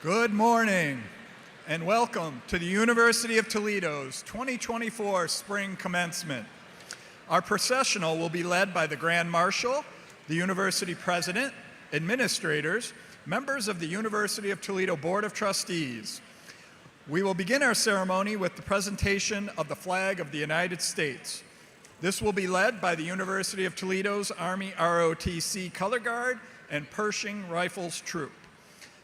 Good morning and welcome to the University of Toledo's 2024 Spring Commencement. Our processional will be led by the Grand Marshal, the University President, administrators, members of the University of Toledo Board of Trustees. We will begin our ceremony with the presentation of the flag of the United States. This will be led by the University of Toledo's Army ROTC Color Guard and Pershing Rifles Troop.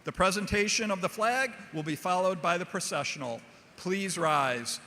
The presentation of the flag will be followed by the processional. Please rise.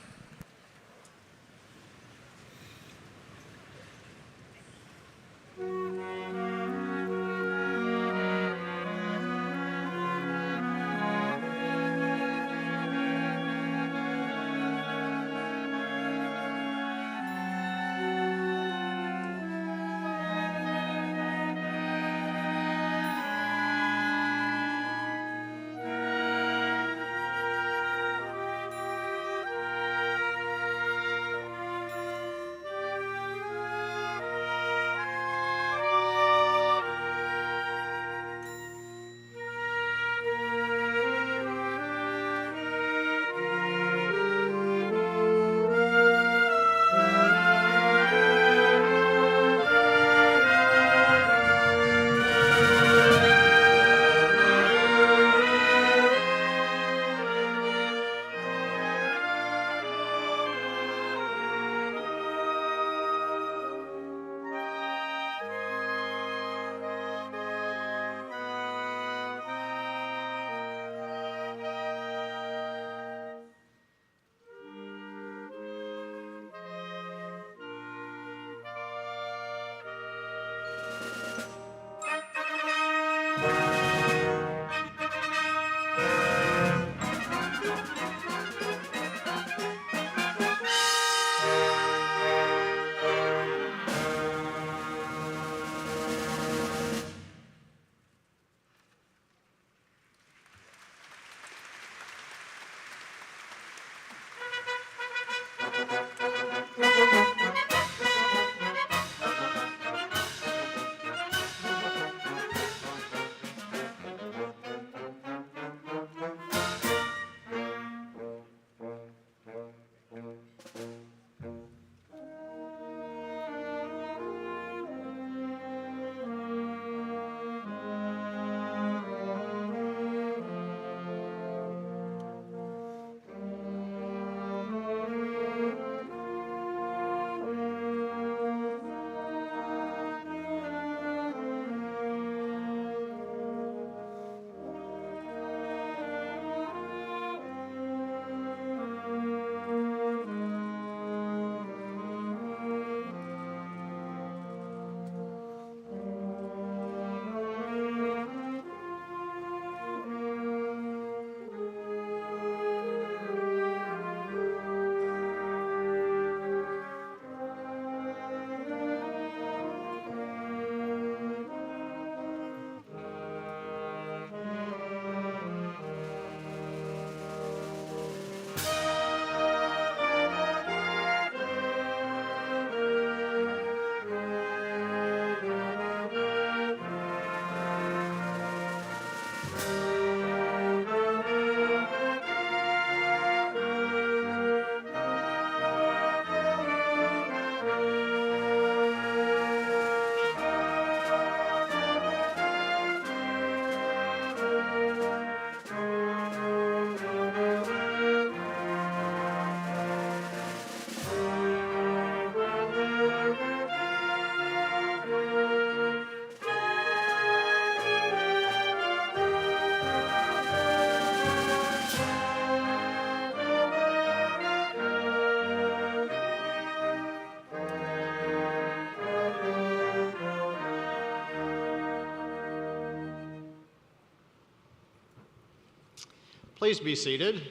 Please be seated.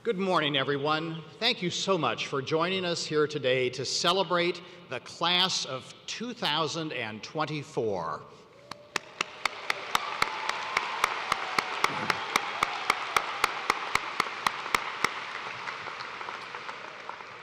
Good morning, everyone. Thank you so much for joining us here today to celebrate the class of 2024.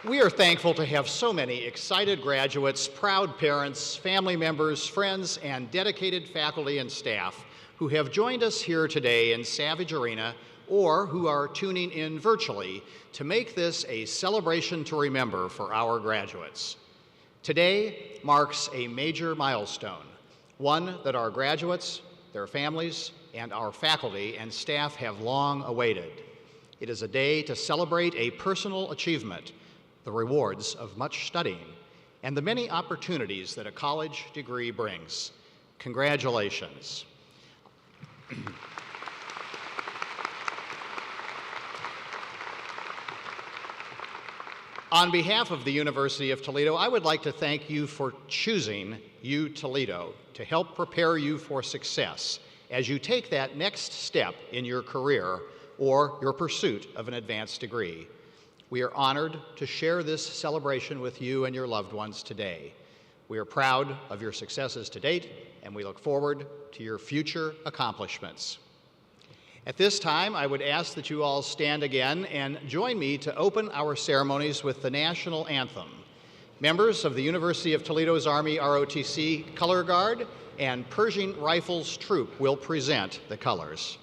We are thankful to have so many excited graduates, proud parents, family members, friends, and dedicated faculty and staff who have joined us here today in Savage Arena or who are tuning in virtually to make this a celebration to remember for our graduates. Today marks a major milestone, one that our graduates, their families, and our faculty and staff have long awaited. It is a day to celebrate a personal achievement, the rewards of much studying, and the many opportunities that a college degree brings. Congratulations. On behalf of the University of Toledo, I would like to thank you for choosing U-Toledo to help prepare you for success as you take that next step in your career or your pursuit of an advanced degree. We are honored to share this celebration with you and your loved ones today. We are proud of your successes to date, and we look forward to your future accomplishments. At this time, I would ask that you all stand again and join me to open our ceremonies with the national anthem. Members of the University of Toledo's Army ROTC Color Guard and Pershing Rifles Troop will present the colors.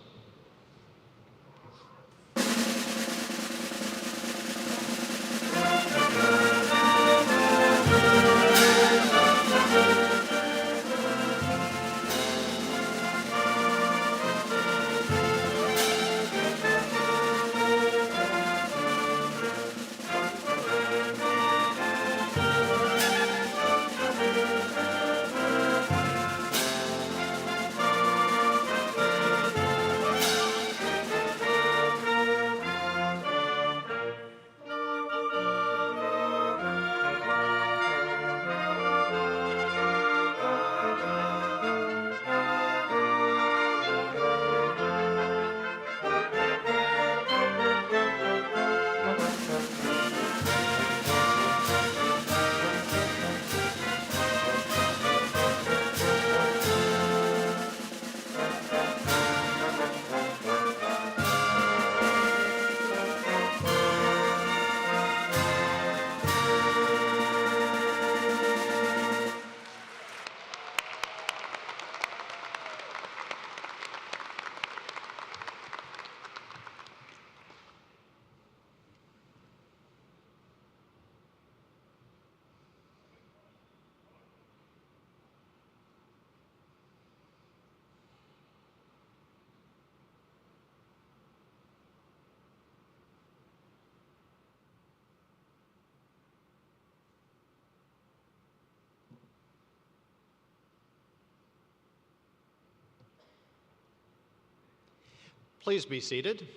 Please be seated.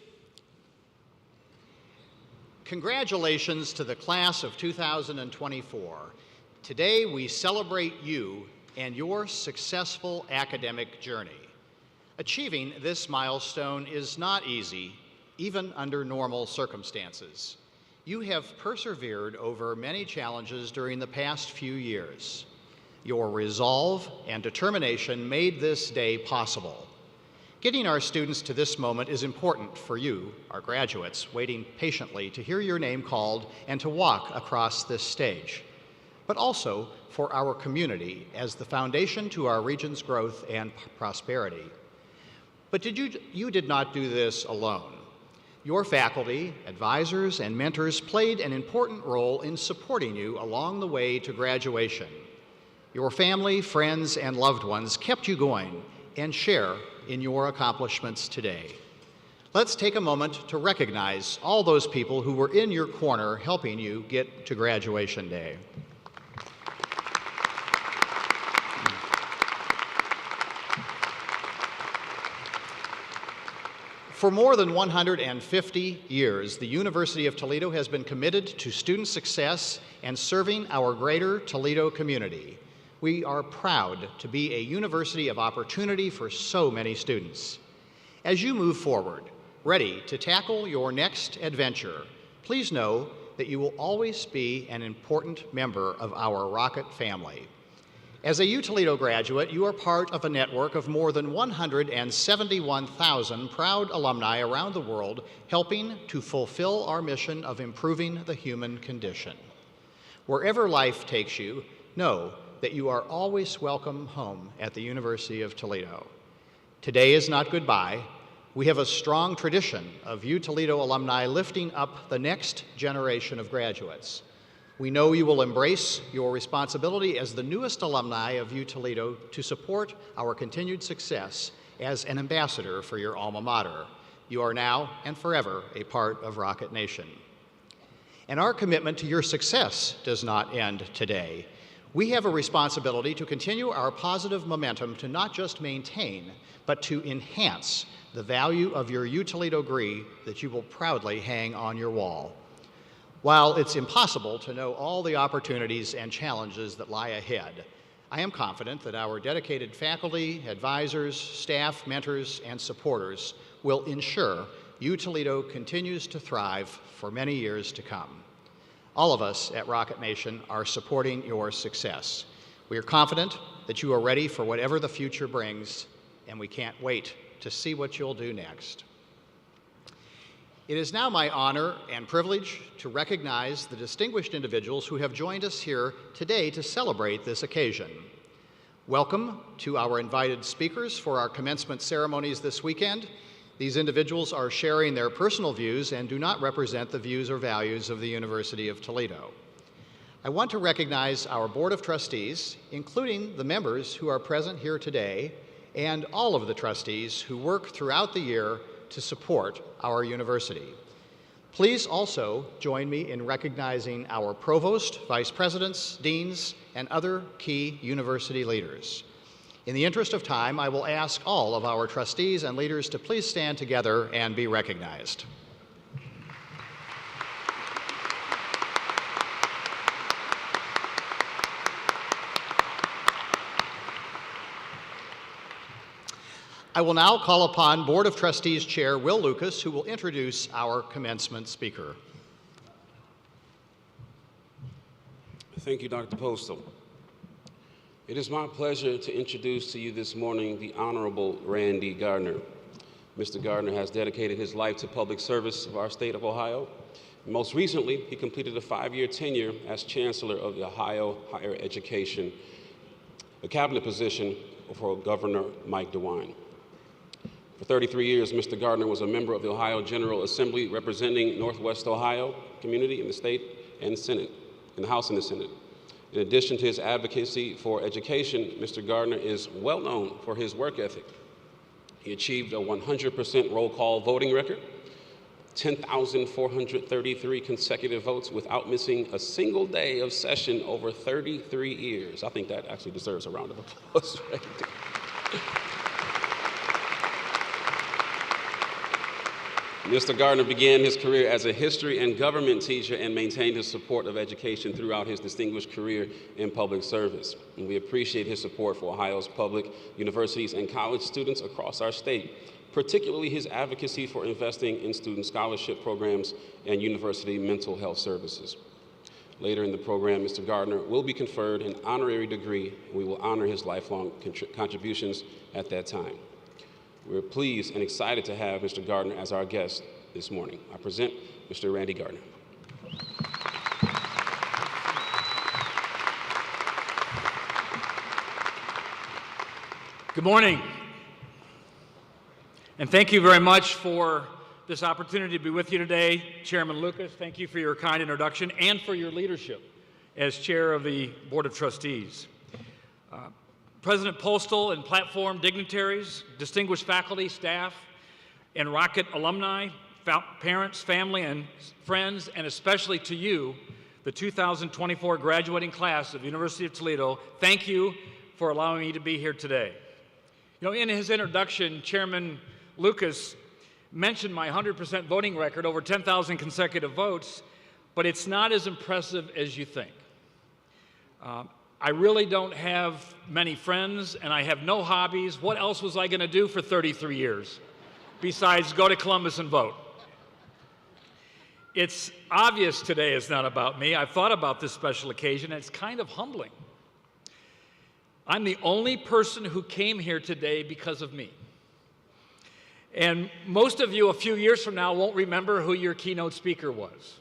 Congratulations to the class of 2024. Today we celebrate you and your successful academic journey. Achieving this milestone is not easy, even under normal circumstances. You have persevered over many challenges during the past few years. Your resolve and determination made this day possible. Getting our students to this moment is important for you, our graduates, waiting patiently to hear your name called and to walk across this stage, but also for our community as the foundation to our region's growth and prosperity. But you did not do this alone. Your faculty, advisors, and mentors played an important role in supporting you along the way to graduation. Your family, friends, and loved ones kept you going and share in your accomplishments today. Let's take a moment to recognize all those people who were in your corner helping you get to graduation day. For more than 150 years, the University of Toledo has been committed to student success and serving our greater Toledo community. We are proud to be a university of opportunity for so many students. As you move forward, ready to tackle your next adventure, please know that you will always be an important member of our Rocket family. As a U-Toledo graduate, you are part of a network of more than 171,000 proud alumni around the world helping to fulfill our mission of improving the human condition. Wherever life takes you, know that you are always welcome home at the University of Toledo. Today is not goodbye. We have a strong tradition of U-Toledo alumni lifting up the next generation of graduates. We know you will embrace your responsibility as the newest alumni of U-Toledo to support our continued success as an ambassador for your alma mater. You are now and forever a part of Rocket Nation. And our commitment to your success does not end today. We have a responsibility to continue our positive momentum to not just maintain, but to enhance the value of your U-Toledo degree that you will proudly hang on your wall. While it's impossible to know all the opportunities and challenges that lie ahead, I am confident that our dedicated faculty, advisors, staff, mentors, and supporters will ensure U-Toledo continues to thrive for many years to come. All of us at Rocket Nation are supporting your success. We are confident that you are ready for whatever the future brings, and we can't wait to see what you'll do next. It is now my honor and privilege to recognize the distinguished individuals who have joined us here today to celebrate this occasion. Welcome to our invited speakers for our commencement ceremonies this weekend. These individuals are sharing their personal views and do not represent the views or values of the University of Toledo. I want to recognize our Board of Trustees, including the members who are present here today, and all of the trustees who work throughout the year to support our university. Please also join me in recognizing our provost, vice presidents, deans, and other key university leaders. In the interest of time, I will ask all of our trustees and leaders to please stand together and be recognized. I will now call upon Board of Trustees Chair Will Lucas, who will introduce our commencement speaker. Thank you, Dr. Postel. It is my pleasure to introduce to you this morning the Honorable Randy Gardner. Mr. Gardner has dedicated his life to public service of our state of Ohio. Most recently, he completed a 5-year tenure as Chancellor of the Ohio Higher Education, a cabinet position for Governor Mike DeWine. For 33 years, Mr. Gardner was a member of the Ohio General Assembly representing Northwest Ohio community in the state and Senate, in the House and the Senate. In addition to his advocacy for education, Mr. Gardner is well known for his work ethic. He achieved a 100% roll call voting record, 10,433 consecutive votes without missing a single day of session over 33 years. I think that actually deserves a round of applause right there. Mr. Gardner began his career as a history and government teacher and maintained his support of education throughout his distinguished career in public service. And we appreciate his support for Ohio's public universities and college students across our state, particularly his advocacy for investing in student scholarship programs and university mental health services. Later in the program, Mr. Gardner will be conferred an honorary degree. We will honor his lifelong contributions at that time. We're pleased and excited to have Mr. Gardner as our guest this morning. I present Mr. Randy Gardner. Good morning. And thank you very much for this opportunity to be with you today. Chairman Lucas, thank you for your kind introduction and for your leadership as chair of the Board of Trustees. President Postel and platform dignitaries, distinguished faculty, staff, and Rocket alumni, parents, family, and friends, and especially to you, the 2024 graduating class of the University of Toledo, thank you for allowing me to be here today. You know, in his introduction, Chairman Lucas mentioned my 100% voting record, over 10,000 consecutive votes, but it's not as impressive as you think. I really don't have many friends, and I have no hobbies. What else was I going to do for 33 years besides go to Columbus and vote? It's obvious today it's not about me. I've thought about this special occasion, and it's kind of humbling. I'm the only person who came here today because of me. And most of you a few years from now won't remember who your keynote speaker was.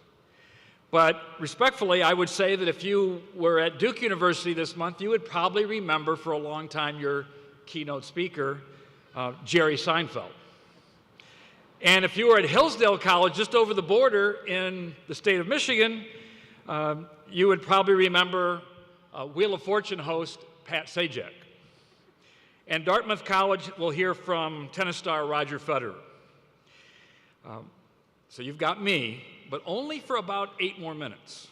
But respectfully, I would say that if you were at Duke University this month, you would probably remember for a long time your keynote speaker, Jerry Seinfeld. And if you were at Hillsdale College, just over the border in the state of Michigan, you would probably remember Wheel of Fortune host Pat Sajak. And Dartmouth College will hear from tennis star Roger Federer. So you've got me, but only for about 8 more minutes.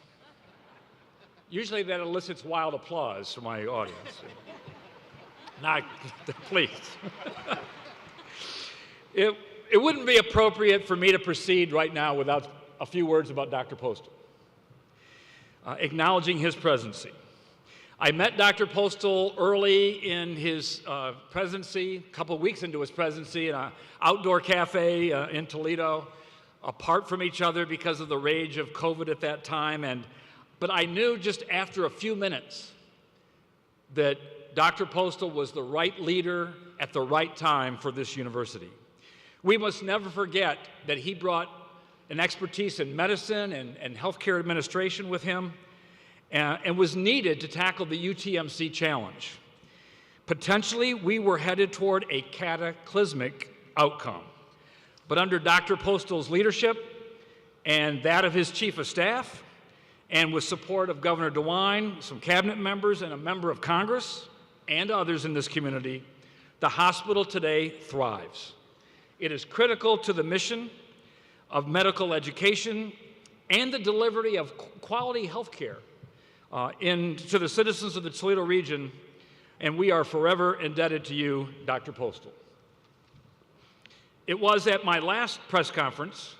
Usually that elicits wild applause from my audience. Not, please. It wouldn't be appropriate for me to proceed right now without a few words about Dr. Postal, acknowledging his presidency. I met Dr. Postal early in his presidency, a couple weeks into his presidency, in an outdoor cafe in Toledo, apart from each other because of the rage of COVID at that time. But I knew just after a few minutes that Dr. Postal was the right leader at the right time for this university. We must never forget that he brought an expertise in medicine and healthcare administration with him, and was needed to tackle the UTMC challenge. Potentially, we were headed toward a cataclysmic outcome. But under Dr. Postal's leadership and that of his chief of staff, and with support of Governor DeWine, some cabinet members, and a member of Congress, and others in this community, the hospital today thrives. It is critical to the mission of medical education and the delivery of quality health care to the citizens of the Toledo region, and we are forever indebted to you, Dr. Postal. It was at my last press conference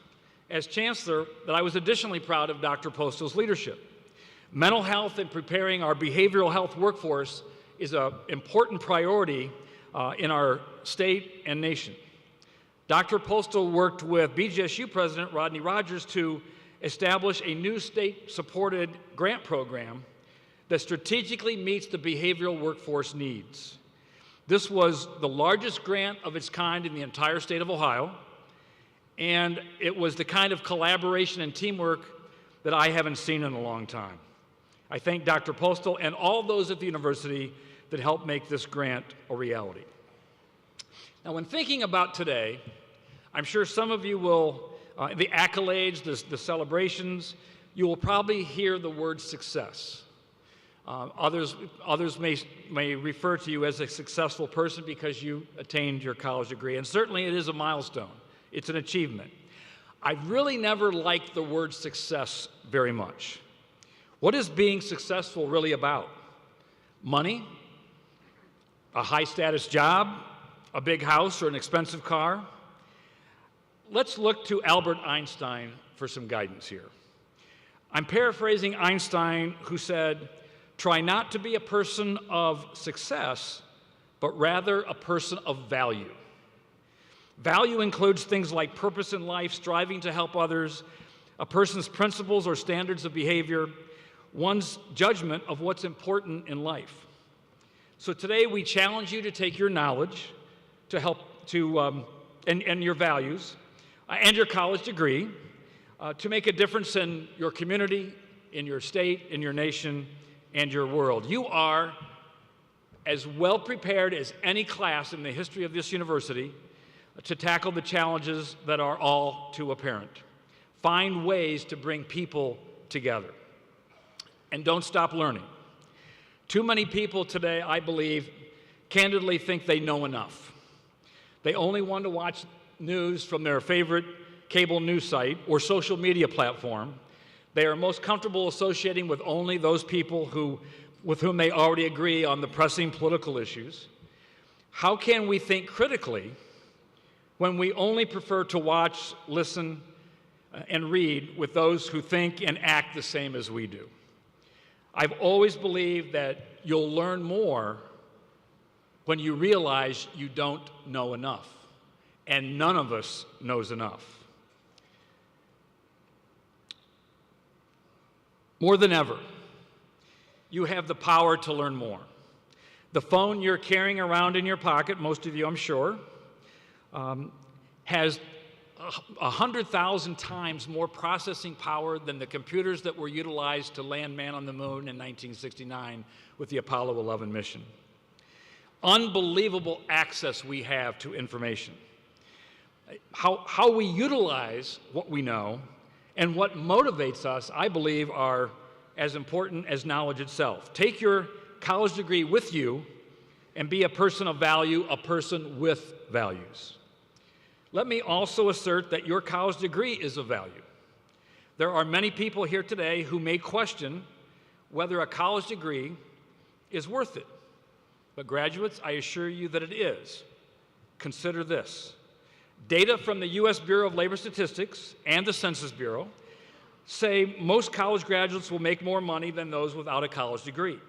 as Chancellor that I was additionally proud of Dr. Postal's leadership. Mental health and preparing our behavioral health workforce is an important priority in our state and nation. Dr. Postal worked with BGSU President Rodney Rogers to establish a new state-supported grant program that strategically meets the behavioral workforce needs. This was the largest grant of its kind in the entire state of Ohio, and it was the kind of collaboration and teamwork that I haven't seen in a long time. I thank Dr. Postal and all those at the university that helped make this grant a reality. Now, when thinking about today, I'm sure some of you will, the accolades, the celebrations, you will probably hear the word success. Others may refer to you as a successful person because you attained your college degree, and certainly it is a milestone. It's an achievement. I've really never liked the word success very much. What is being successful really about? Money? A high-status job? A big house or an expensive car? Let's look to Albert Einstein for some guidance here. I'm paraphrasing Einstein, who said, "Try not to be a person of success, but rather a person of value." Value includes things like purpose in life, striving to help others, a person's principles or standards of behavior, one's judgment of what's important in life. So today we challenge you to take your knowledge to help and your values and your college degree to make a difference in your community, in your state, in your nation, and your world. You are as well prepared as any class in the history of this university to tackle the challenges that are all too apparent. Find ways to bring people together. And don't stop learning. Too many people today, I believe, candidly think they know enough. They only want to watch news from their favorite cable news site or social media platform. They are most comfortable associating with only those people with whom they already agree on the pressing political issues. How can we think critically when we only prefer to watch, listen, and read with those who think and act the same as we do? I've always believed that you'll learn more when you realize you don't know enough, and none of us knows enough. More than ever, you have the power to learn more. The phone you're carrying around in your pocket, most of you I'm sure, has 100,000 times more processing power than the computers that were utilized to land man on the moon in 1969 with the Apollo 11 mission. unbelievable access we have to information. How we utilize what we know and what motivates us, I believe, are as important as knowledge itself. Take your college degree with you and be a person of value, a person with values. Let me also assert that your college degree is of value. There are many people here today who may question whether a college degree is worth it. But graduates, I assure you that it is. Consider this. Data from the U.S. Bureau of Labor Statistics and the Census Bureau say most college graduates will make more money than those without a college degree.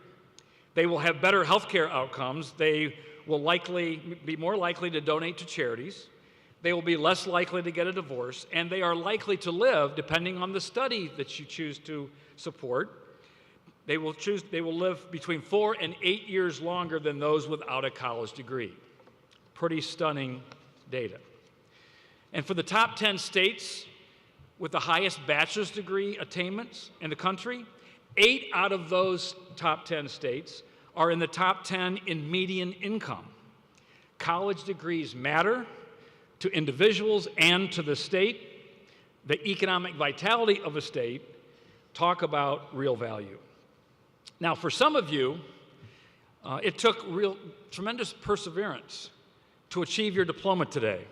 They will have better health care outcomes. They will be more likely to donate to charities. They will be less likely to get a divorce, and they are likely to live, depending on the study that you choose to support, they will live between 4 and 8 years longer than those without a college degree. Pretty stunning data. And for the top 10 states with the highest bachelor's degree attainments in the country, 8 out of those top 10 states are in the top 10 in median income. College degrees matter to individuals and to the state. The economic vitality of a state talk about real value. Now, for some of you, it took tremendous perseverance to achieve your diploma today.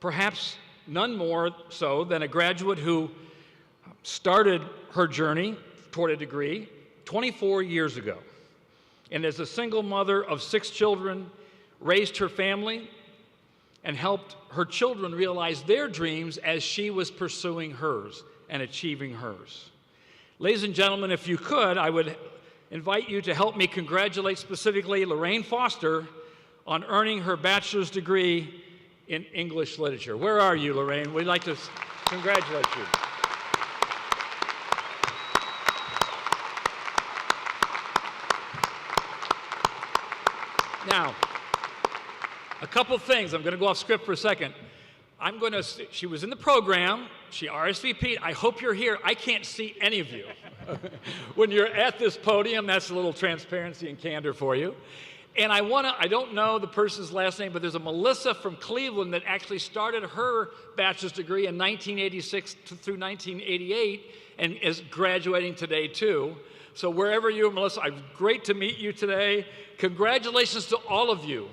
Perhaps none more so than a graduate who started her journey toward a degree 24 years ago. And as a single mother of 6 children, raised her family and helped her children realize their dreams as she was pursuing hers and achieving hers. Ladies and gentlemen, if you could, I would invite you to help me congratulate specifically Lorraine Foster on earning her bachelor's degree in English literature. Where are you, Lorraine? We'd like to congratulate you. Now, a couple things. I'm going to go off script for a second. She was in the program. She RSVP'd. I hope you're here. I can't see any of you. When you're at this podium, that's a little transparency and candor for you. And I don't know the person's last name, but there's a Melissa from Cleveland that actually started her bachelor's degree in 1986 through 1988 and is graduating today too. So wherever you are, Melissa, great to meet you today. Congratulations to all of you.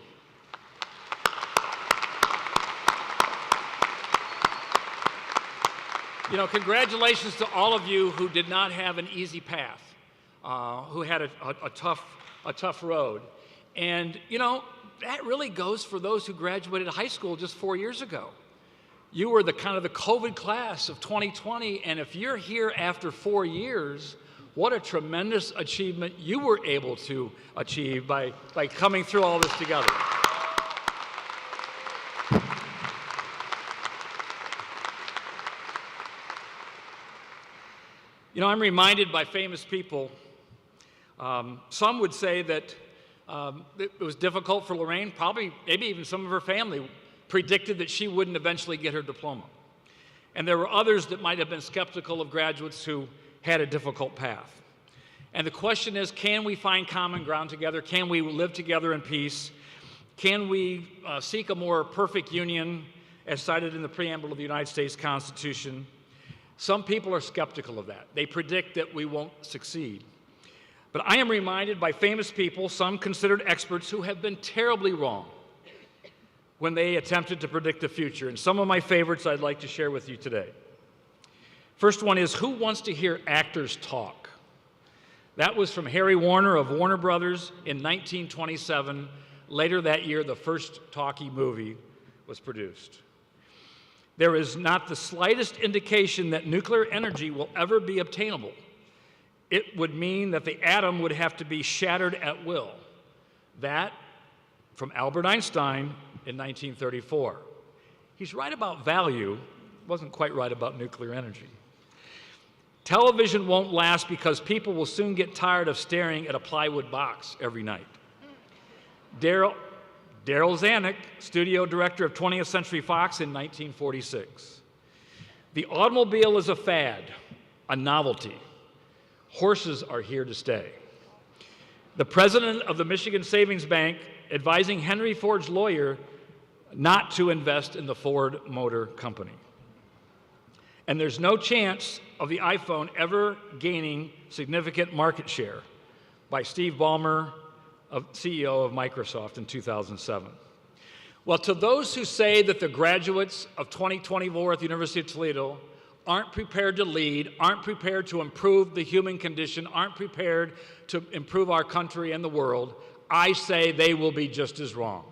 Congratulations to all of you who did not have an easy path, who had a tough road. And, that really goes for those who graduated high school just 4 years ago. You were the COVID class of 2020, and if you're here after 4 years, what a tremendous achievement you were able to achieve by coming through all this together. I'm reminded by famous people, some would say that it was difficult for Lorraine, maybe even some of her family predicted that she wouldn't eventually get her diploma. And there were others that might have been skeptical of graduates who had a difficult path. And the question is, can we find common ground together? Can we live together in peace? Can we seek a more perfect union as cited in the preamble of the United States Constitution? Some people are skeptical of that. They predict that we won't succeed. But I am reminded by famous people, some considered experts, who have been terribly wrong when they attempted to predict the future. And some of my favorites I'd like to share with you today. First one is, who wants to hear actors talk? That was from Harry Warner of Warner Brothers in 1927. Later that year, the first talkie movie was produced. There is not the slightest indication that nuclear energy will ever be obtainable. It would mean that the atom would have to be shattered at will. That, from Albert Einstein in 1934. He's right about value, wasn't quite right about nuclear energy. Television won't last because people will soon get tired of staring at a plywood box every night. Daryl Zanuck, studio director of 20th Century Fox in 1946. The automobile is a fad, a novelty. Horses are here to stay. The president of the Michigan Savings Bank advising Henry Ford's lawyer not to invest in the Ford Motor Company. And there's no chance of the iPhone ever gaining significant market share by Steve Ballmer, CEO of Microsoft in 2007. Well, to those who say that the graduates of 2024 at the University of Toledo aren't prepared to lead, aren't prepared to improve the human condition, aren't prepared to improve our country and the world, I say they will be just as wrong.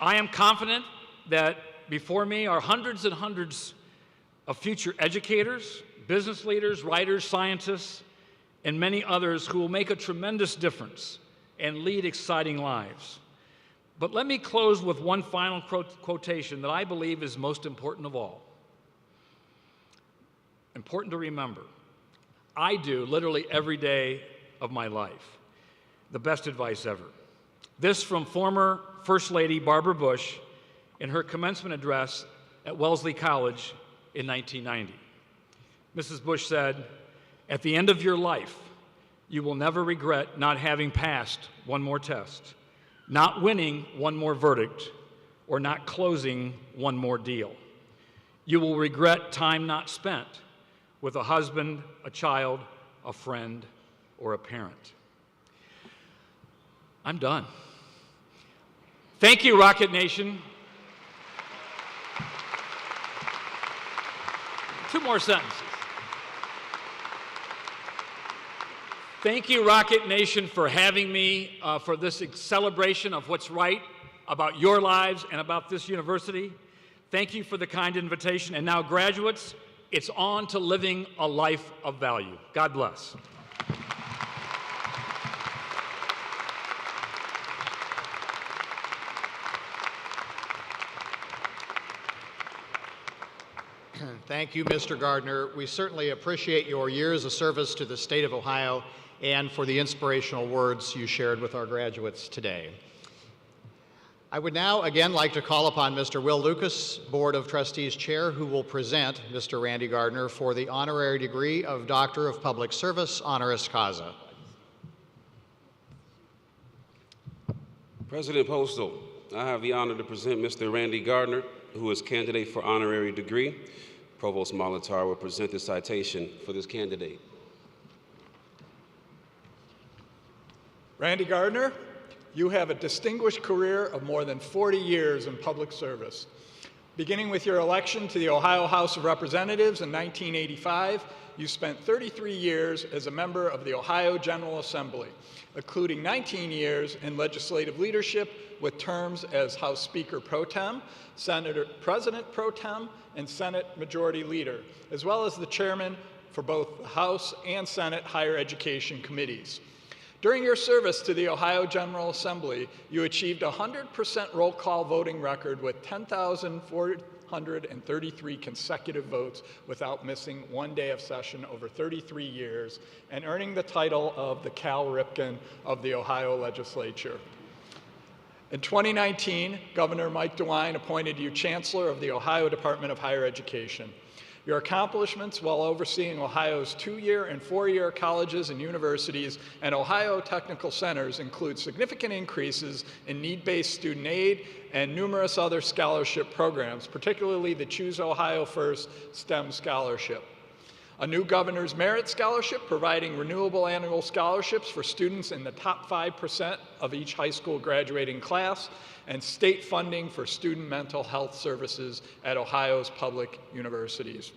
I am confident that before me are hundreds and hundreds of future educators, business leaders, writers, scientists, and many others who will make a tremendous difference and lead exciting lives. But let me close with one final quotation that I believe is most important of all. Important to remember. I do literally every day of my life. The best advice ever. This from former First Lady Barbara Bush in her commencement address at Wellesley College in 1990. Mrs. Bush said, "At the end of your life, you will never regret not having passed one more test, not winning one more verdict, or not closing one more deal. You will regret time not spent with a husband, a child, a friend, or a parent." I'm done. Thank you, Rocket Nation. Two more sentences. Thank you, Rocket Nation, for having me for this celebration of what's right about your lives and about this university. Thank you for the kind invitation. And now, graduates, it's on to living a life of value. God bless. Thank you, Mr. Gardner. We certainly appreciate your years of service to the state of Ohio and for the inspirational words you shared with our graduates today. I would now again like to call upon Mr. Will Lucas, Board of Trustees Chair, who will present Mr. Randy Gardner for the honorary degree of Doctor of Public Service, honoris causa. President Postal, I have the honor to present Mr. Randy Gardner, who is candidate for honorary degree. Provost Molitor will present the citation for this candidate. Randy Gardner, you have a distinguished career of more than 40 years in public service. Beginning with your election to the Ohio House of Representatives in 1985, you spent 33 years as a member of the Ohio General Assembly, including 19 years in legislative leadership with terms as House Speaker Pro Tem, Senator President Pro Tem, and Senate Majority Leader, as well as the chairman for both the House and Senate Higher Education Committees. During your service to the Ohio General Assembly, you achieved a 100% roll call voting record with 10,433 consecutive votes without missing one day of session over 33 years, and earning the title of the Cal Ripken of the Ohio Legislature. In 2019, Governor Mike DeWine appointed you Chancellor of the Ohio Department of Higher Education. Your accomplishments while overseeing Ohio's 2-year and 4-year colleges and universities and Ohio technical centers include significant increases in need-based student aid and numerous other scholarship programs, particularly the Choose Ohio First STEM Scholarship. A new Governor's Merit Scholarship providing renewable annual scholarships for students in the top 5% of each high school graduating class, and state funding for student mental health services at Ohio's public universities.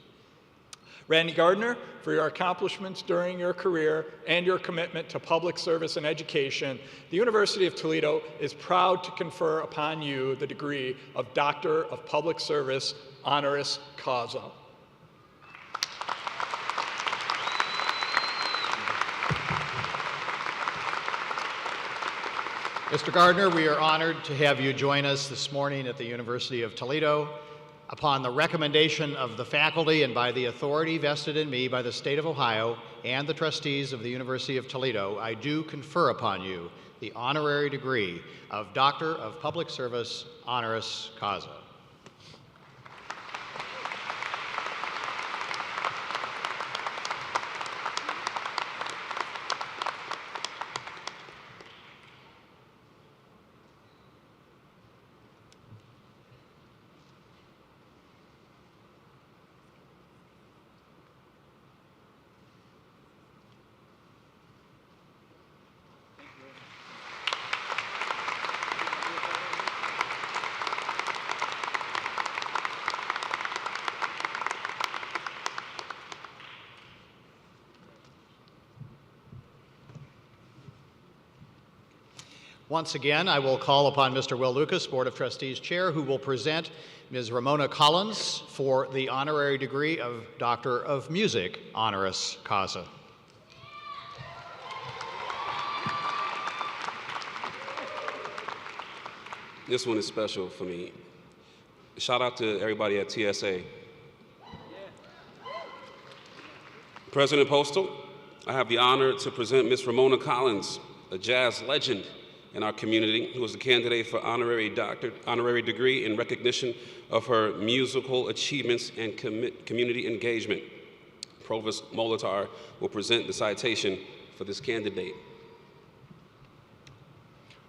Randy Gardner, for your accomplishments during your career and your commitment to public service and education, the University of Toledo is proud to confer upon you the degree of Doctor of Public Service, honoris causa. Mr. Gardner, we are honored to have you join us this morning at the University of Toledo. Upon the recommendation of the faculty and by the authority vested in me by the state of Ohio and the trustees of the University of Toledo, I do confer upon you the honorary degree of Doctor of Public Service, honoris causa. Once again, I will call upon Mr. Will Lucas, Board of Trustees Chair, who will present Ms. Ramona Collins for the honorary degree of Doctor of Music, honoris causa. This one is special for me. Shout out to everybody at TSA. President Postal, I have the honor to present Ms. Ramona Collins, a jazz legend in our community, who is a candidate for honorary degree in recognition of her musical achievements and community engagement. Provost Molitar will present the citation for this candidate.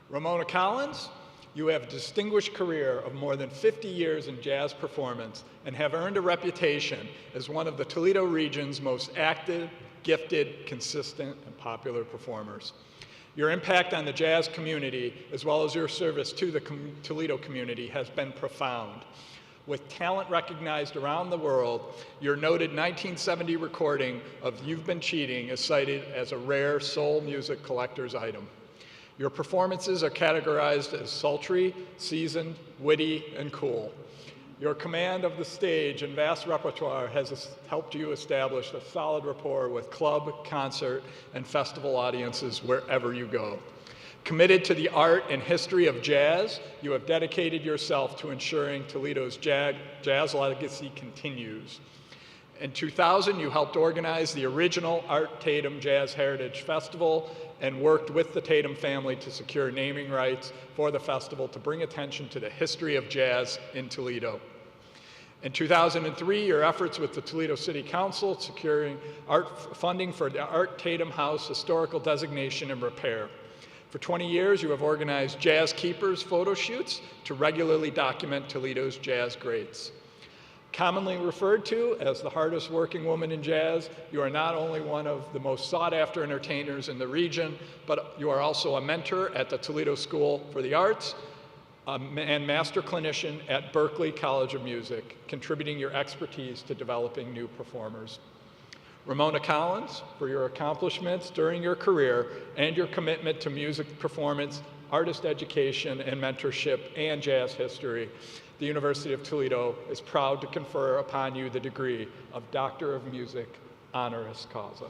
Ramona Collins, you have a distinguished career of more than 50 years in jazz performance and have earned a reputation as one of the Toledo region's most active, gifted, consistent, and popular performers. Your impact on the jazz community, as well as your service to the Toledo community, has been profound. With talent recognized around the world, your noted 1970 recording of You've Been Cheating is cited as a rare soul music collector's item. Your performances are categorized as sultry, seasoned, witty, and cool. Your command of the stage and vast repertoire has helped you establish a solid rapport with club, concert, and festival audiences wherever you go. Committed to the art and history of jazz, you have dedicated yourself to ensuring Toledo's jazz legacy continues. In 2000, you helped organize the original Art Tatum Jazz Heritage Festival and worked with the Tatum family to secure naming rights for the festival to bring attention to the history of jazz in Toledo. In 2003, your efforts with the Toledo City Council securing funding for the Art Tatum House historical designation and repair. For 20 years, you have organized Jazz Keepers photo shoots to regularly document Toledo's jazz greats. Commonly referred to as the hardest working woman in jazz, you are not only one of the most sought after entertainers in the region, but you are also a mentor at the Toledo School for the Arts and master clinician at Berklee College of Music, contributing your expertise to developing new performers. Ramona Collins, for your accomplishments during your career and your commitment to music performance, artist education and mentorship, and jazz history, the University of Toledo is proud to confer upon you the degree of Doctor of Music, honoris causa.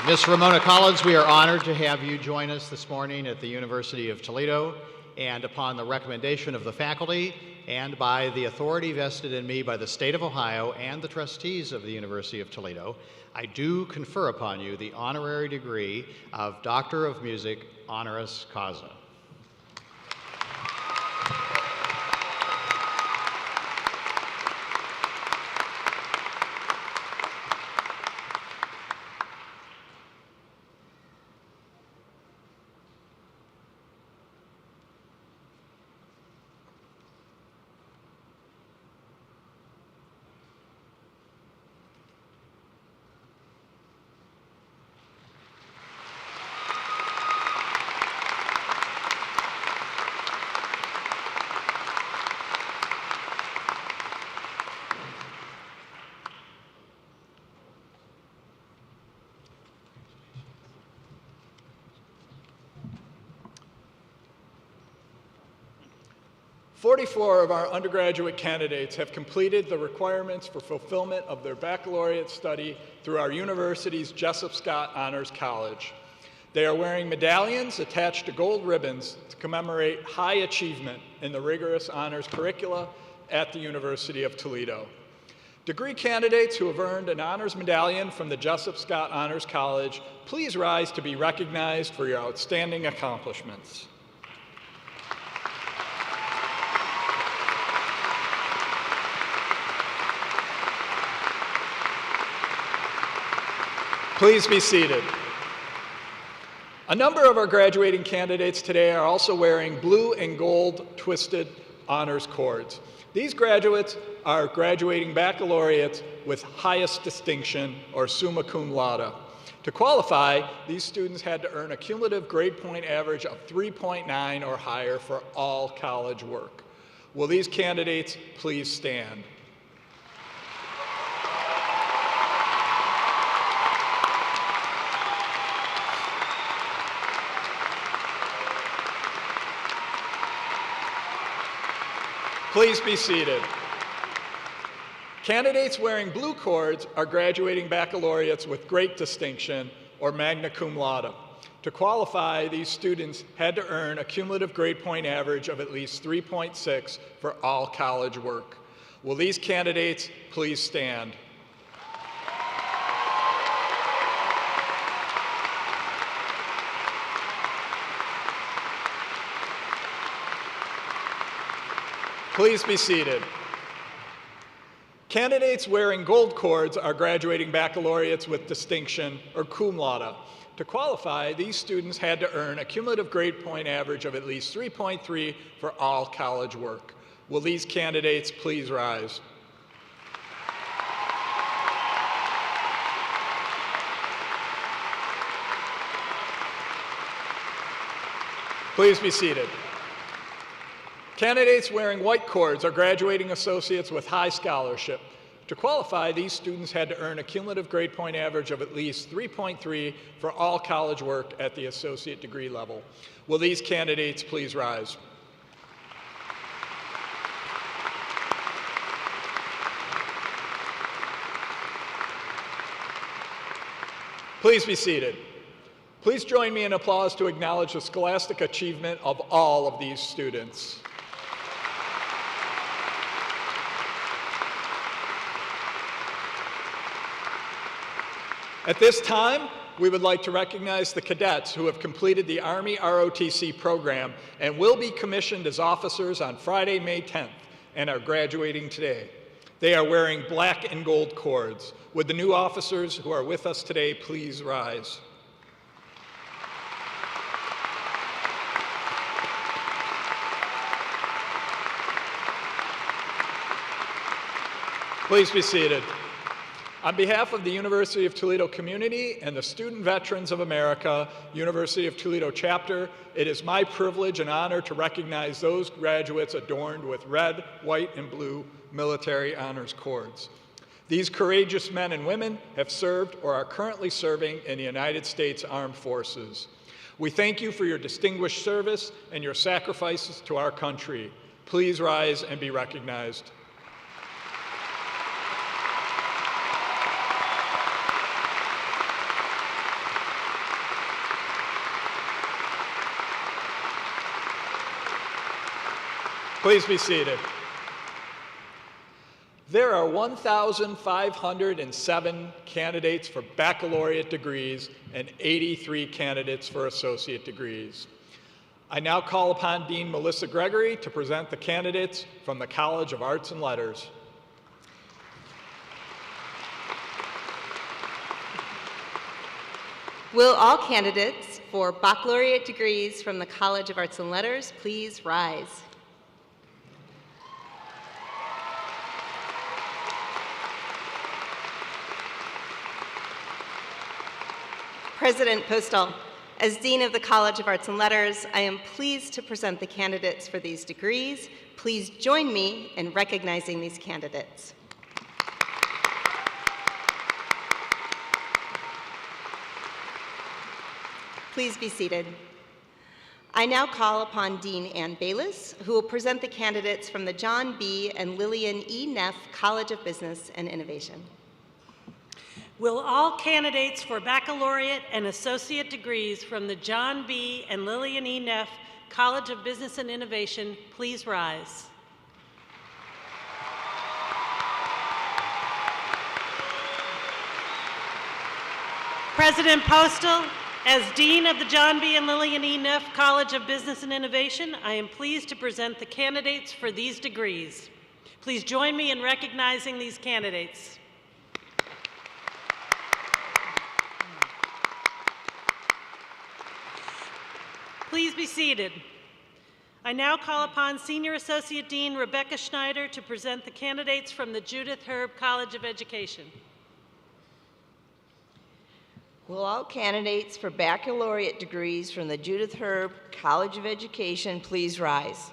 Ms. Ramona Collins, we are honored to have you join us this morning at the University of Toledo, and upon the recommendation of the faculty and by the authority vested in me by the state of Ohio and the trustees of the University of Toledo, I do confer upon you the honorary degree of Doctor of Music, honoris causa. "44 of our undergraduate candidates have completed the requirements for fulfillment of their baccalaureate study through our university's Jessup Scott Honors College. They are wearing medallions attached to gold ribbons to commemorate high achievement in the rigorous honors curricula at the University of Toledo. Degree candidates who have earned an honors medallion from the Jessup Scott Honors College, please rise to be recognized for your outstanding accomplishments." Please be seated. A number of our graduating candidates today are also wearing blue and gold twisted honors cords. These graduates are graduating baccalaureates with highest distinction, or summa cum laude. To qualify, these students had to earn a cumulative grade point average of 3.9 or higher for all college work. Will these candidates please stand? Please be seated. Candidates wearing blue cords are graduating baccalaureates with great distinction or magna cum laude. To qualify, these students had to earn a cumulative grade point average of at least 3.6 for all college work. Will these candidates please stand? Please be seated. Candidates wearing gold cords are graduating baccalaureates with distinction or cum laude. To qualify, these students had to earn a cumulative grade point average of at least 3.3 for all college work. Will these candidates please rise? Please be seated. Candidates wearing white cords are graduating associates with high scholarship. To qualify, these students had to earn a cumulative grade point average of at least 3.3 for all college work at the associate degree level. Will these candidates please rise? Please be seated. Please join me in applause to acknowledge the scholastic achievement of all of these students. At this time, we would like to recognize the cadets who have completed the Army ROTC program and will be commissioned as officers on Friday, May 10th, and are graduating today. They are wearing black and gold cords. Would the new officers who are with us today please rise? Please be seated. On behalf of the University of Toledo community and the Student Veterans of America, University of Toledo chapter, it is my privilege and honor to recognize those graduates adorned with red, white, and blue military honors cords. These courageous men and women have served or are currently serving in the United States Armed Forces. We thank you for your distinguished service and your sacrifices to our country. Please rise and be recognized. Please be seated. There are 1,507 candidates for baccalaureate degrees and 83 candidates for associate degrees. I now call upon Dean Melissa Gregory to present the candidates from the College of Arts and Letters. Will all candidates for baccalaureate degrees from the College of Arts and Letters please rise? President Postal, as Dean of the College of Arts and Letters, I am pleased to present the candidates for these degrees. Please join me in recognizing these candidates. Please be seated. I now call upon Dean Ann Bayless, who will present the candidates from the John B. and Lillian E. Neff College of Business and Innovation. Will all candidates for baccalaureate and associate degrees from the John B. and Lillian E. Neff College of Business and Innovation please rise? President Postal, as Dean of the John B. and Lillian E. Neff College of Business and Innovation, I am pleased to present the candidates for these degrees. Please join me in recognizing these candidates. Please be seated. I now call upon Senior Associate Dean Rebecca Schneider to present the candidates from the Judith Herb College of Education. Will all candidates for baccalaureate degrees from the Judith Herb College of Education please rise?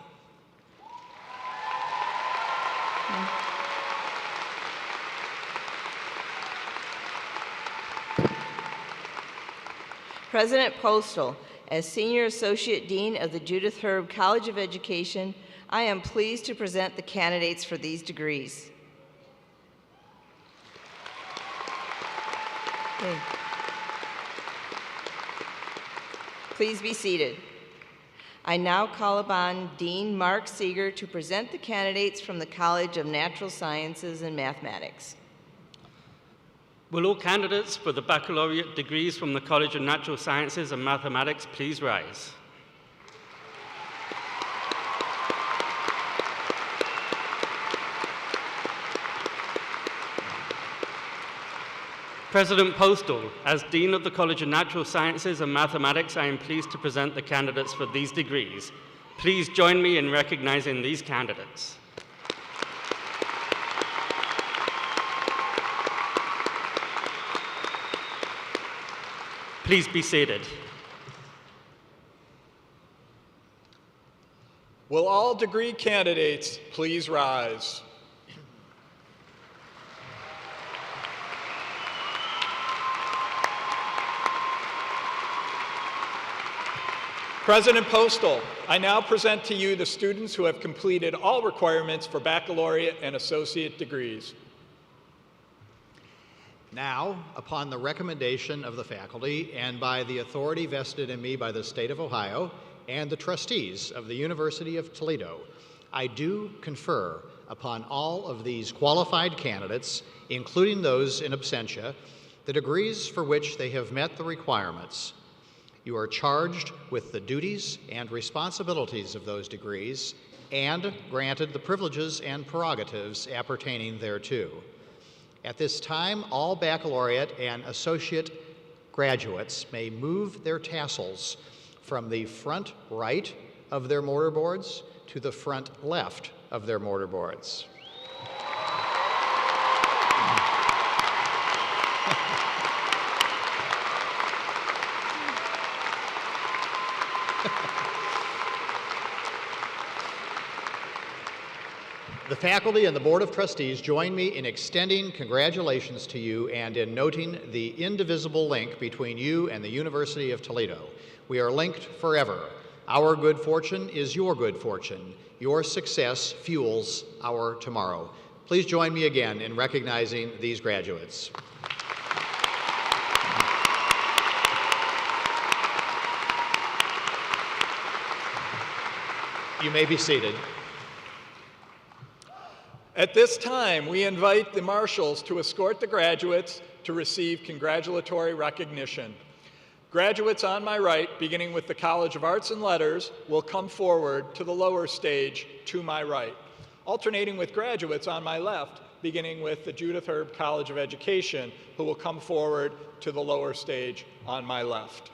President Postal, as Senior Associate Dean of the Judith Herb College of Education, I am pleased to present the candidates for these degrees. Okay. Please be seated. I now call upon Dean Mark Seeger to present the candidates from the College of Natural Sciences and Mathematics. Will all candidates for the baccalaureate degrees from the College of Natural Sciences and Mathematics please rise? President Postal, as Dean of the College of Natural Sciences and Mathematics, I am pleased to present the candidates for these degrees. Please join me in recognizing these candidates. Please be seated. Will all degree candidates please rise? President Postal, I now present to you the students who have completed all requirements for baccalaureate and associate degrees. Now, upon the recommendation of the faculty and by the authority vested in me by the state of Ohio and the trustees of the University of Toledo, I do confer upon all of these qualified candidates, including those in absentia, the degrees for which they have met the requirements. You are charged with the duties and responsibilities of those degrees and granted the privileges and prerogatives appertaining thereto. At this time, all baccalaureate and associate graduates may move their tassels from the front right of their mortarboards to the front left of their mortarboards. The faculty and the Board of Trustees join me in extending congratulations to you and in noting the indivisible link between you and the University of Toledo. We are linked forever. Our good fortune is your good fortune. Your success fuels our tomorrow. Please join me again in recognizing these graduates. You may be seated. At this time, we invite the marshals to escort the graduates to receive congratulatory recognition. Graduates on my right, beginning with the College of Arts and Letters, will come forward to the lower stage to my right, alternating with graduates on my left, beginning with the Judith College of Education, who will come forward to the lower stage on my left.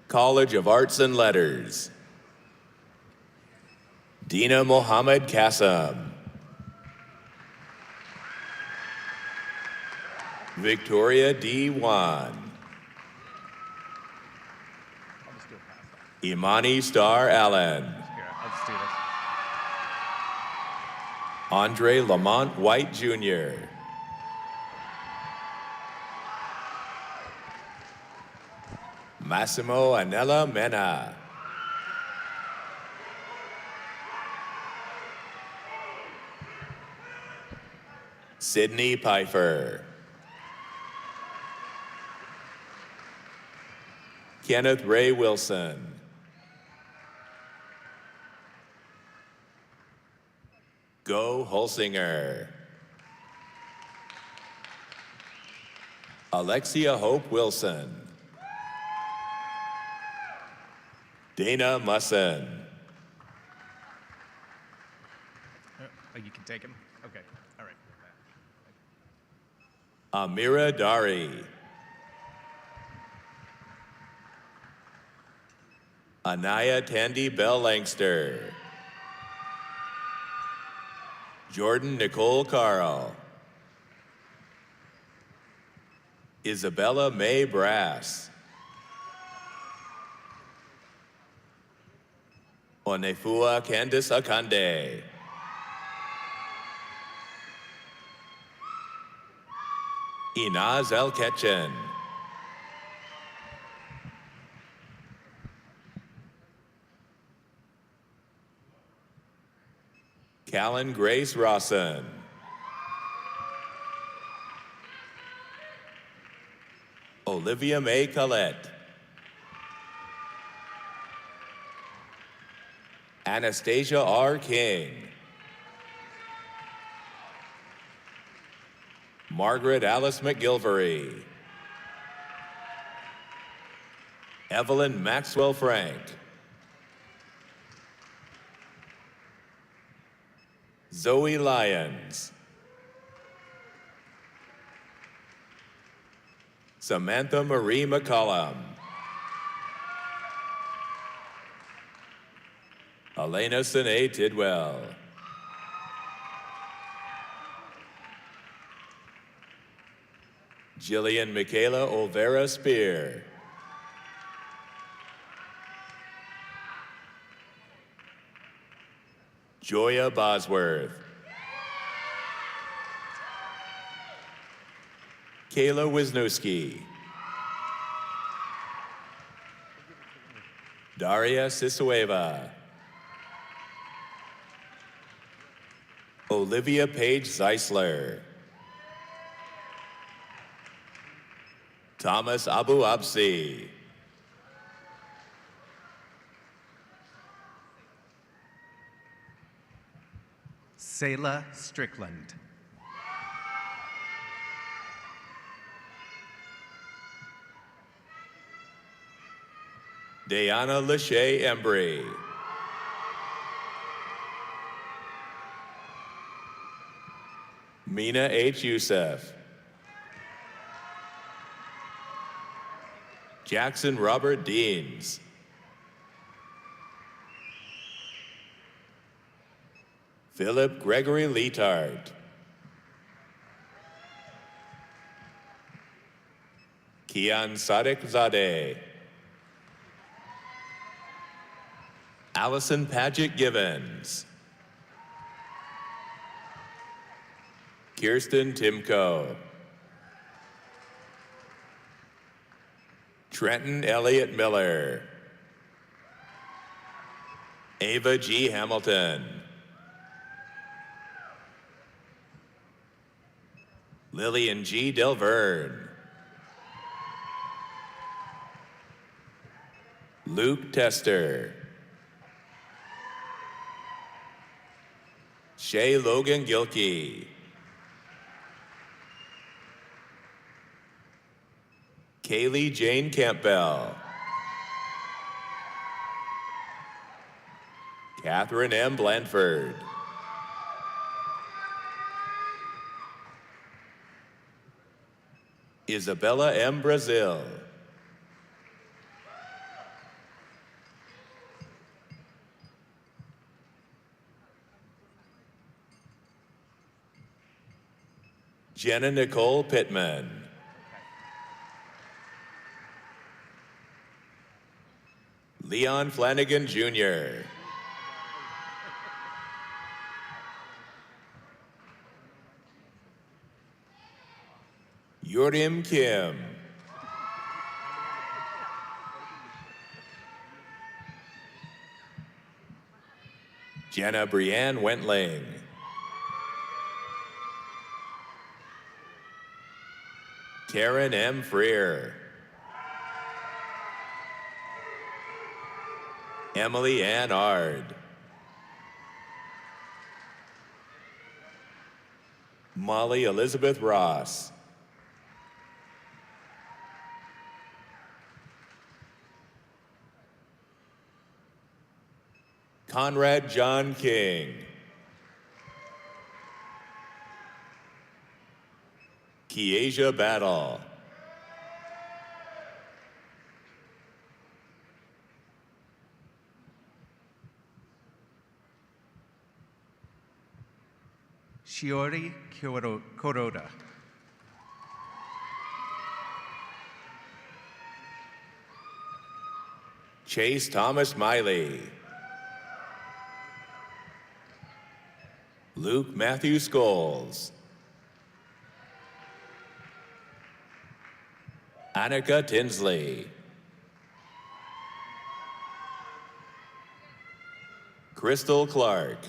College of Arts and Letters, Dina Mohammed Kassam, Victoria D. Wan, Imani Star Allen, Andre Lamont White Jr., Massimo Anella Mena, Sydney Pfeiffer, Kenneth Ray Wilson, Go Holsinger, Alexia Hope Wilson, Dana Musson. Oh, you can take him? Okay, all right. Amira Dari. Anaya Tandy Bell Langster. Jordan Nicole Carl. Isabella Mae Brass. Onefua Candice Akande. Inaz El Ketchen. Callan Grace Rawson. Olivia Mae Collette. Anastasia R. King. Margaret Alice McGilvery. Evelyn Maxwell Frank. Zoe Lyons. Samantha Marie McCollum. Elena Sine Tidwell. Jillian Michaela Olvera Spear. Joya Bosworth. Kayla Wisniewski. Daria Sisueva. Olivia Page Zeisler. Thomas Abu Absi. Selah Strickland. Diana Lachey Embry. Mina H. Youssef. Jackson Robert Deans. Philip Gregory Leetart. Kian Sadek Zadeh. Allison Paget Givens. Kirsten Timko. Trenton Elliott Miller. Ava G. Hamilton. Lillian G. Delverne. Luke Tester. Shay Logan Gilkey. Kaylee Jane Campbell. Catherine M. Blandford. Isabella M. Brazil. Jenna Nicole Pittman. Leon Flanagan Jr. Yurim Kim. Jenna Brianne Wentling. Karen M. Freer. Emily Ann Ard. Molly Elizabeth Ross. Conrad John King. Kiesia Battle. Shiori Kuroda. Chase Thomas Miley. Luke Matthew Scholes. Annika Tinsley. Crystal Clark.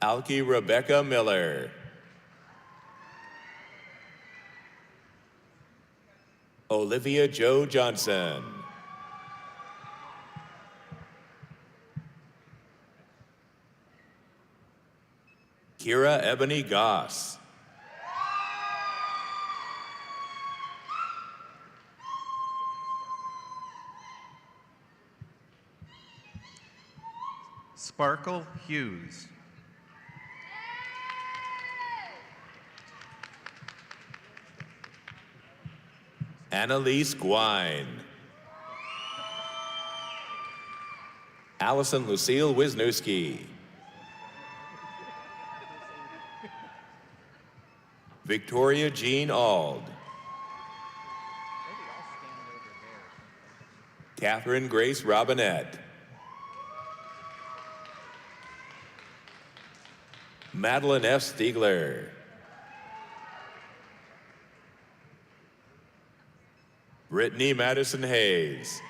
Alki Rebecca Miller. Olivia Jo Johnson. Kira Ebony Goss. Sparkle Hughes. Annalise Gwine. Allison Lucille Wisniewski. Victoria Jean Auld. Catherine Grace Robinette. Madeline F. Stiegler. Brittany Madison Hayes.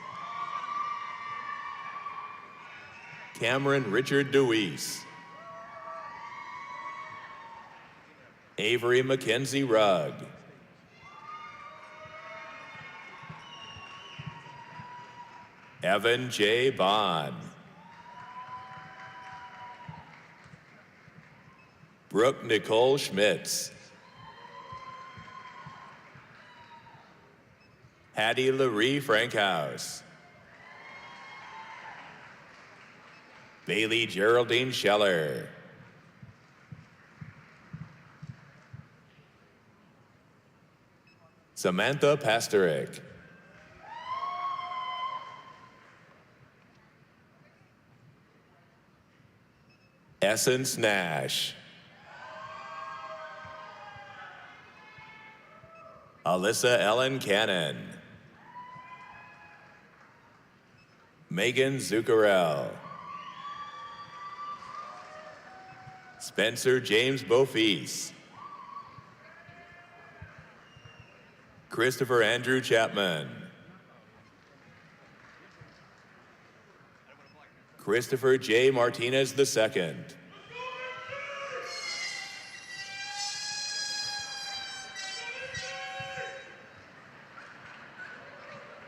Cameron Richard DeWeese. Avery Mackenzie Rugg. Evan J. Bond. Brooke Nicole Schmitz. Hattie Laree Frankhouse. Bailey Geraldine Scheller. Samantha Pasterik. Essence Nash. Alyssa Ellen Cannon. Megan Zuccarell. Spencer James Beaufils. Christopher Andrew Chapman. Christopher J. Martinez II.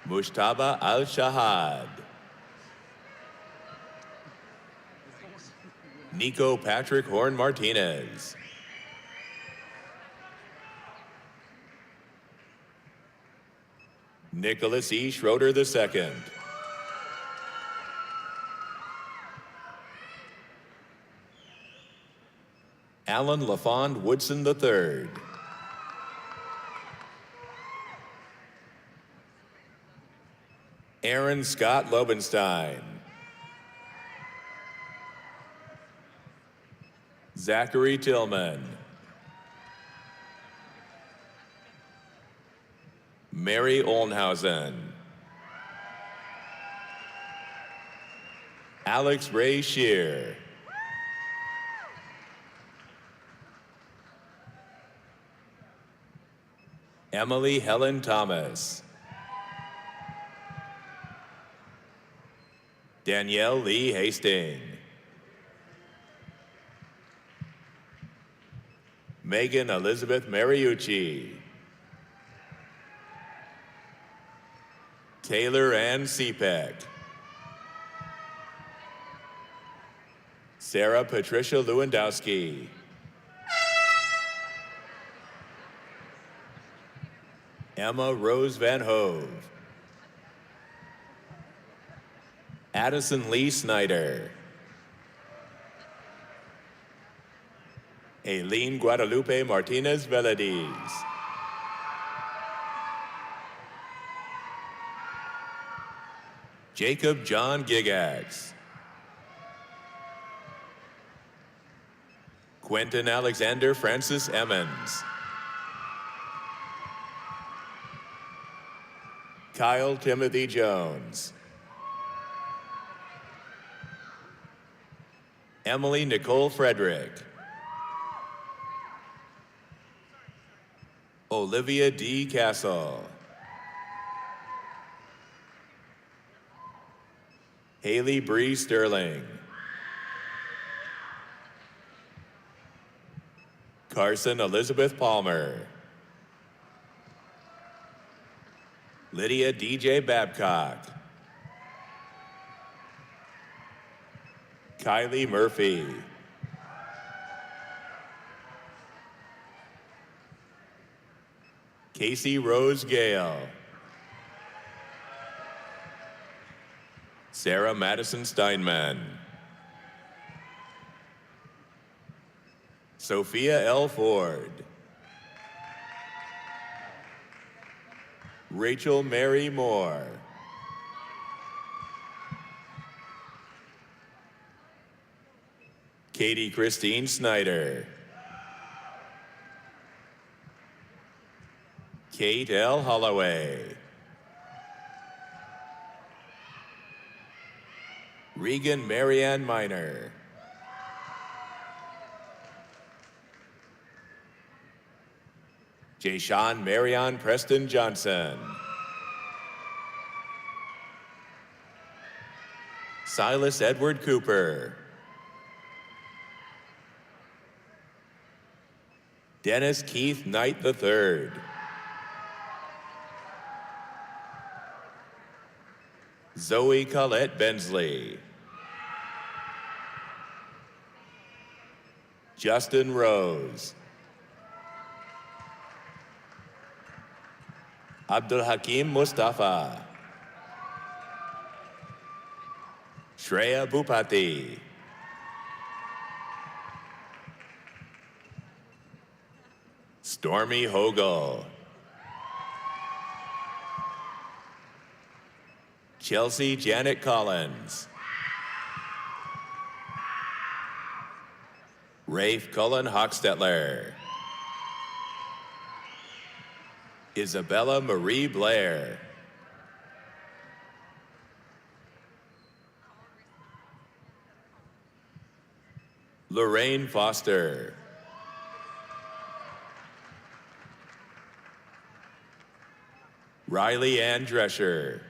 Mushtaba Al-Shahad. Nico Patrick Horn Martinez. Nicholas E. Schroeder II. Alan LaFond Woodson III. Aaron Scott Lobenstein. Zachary Tillman. Mary Olnhausen. Alex Ray Shear. Emily Helen Thomas. Danielle Lee Hastings. Megan Elizabeth Mariucci. Taylor Ann Sepek. Sarah Patricia Lewandowski. Emma Rose Van Hove. Addison Lee Snyder. Aileen Guadalupe Martinez Velades. Jacob John Gigax. Quentin Alexander Francis Emmons. Kyle Timothy Jones. Emily Nicole Frederick. Olivia D. Castle. Haley Bree Sterling. Carson Elizabeth Palmer. Lydia DJ Babcock. Kylie Murphy. Casey Rose Gale. Sarah Madison Steinman. Sophia L. Ford. Rachel Mary Moore. Katie Christine Snyder. Kate L. Holloway. Regan Marianne Miner. Jayshawn Marion Preston Johnson. Silas Edward Cooper. Dennis Keith Knight III. Zoe Colette Bensley. Justin Rose. Abdul Hakim Mustafa. Shreya Bhupati. Stormy Hogle. Chelsea Janet Collins. Rafe Cullen Hochstetler. Isabella Marie Blair. Lorraine Foster. Riley Ann Drescher.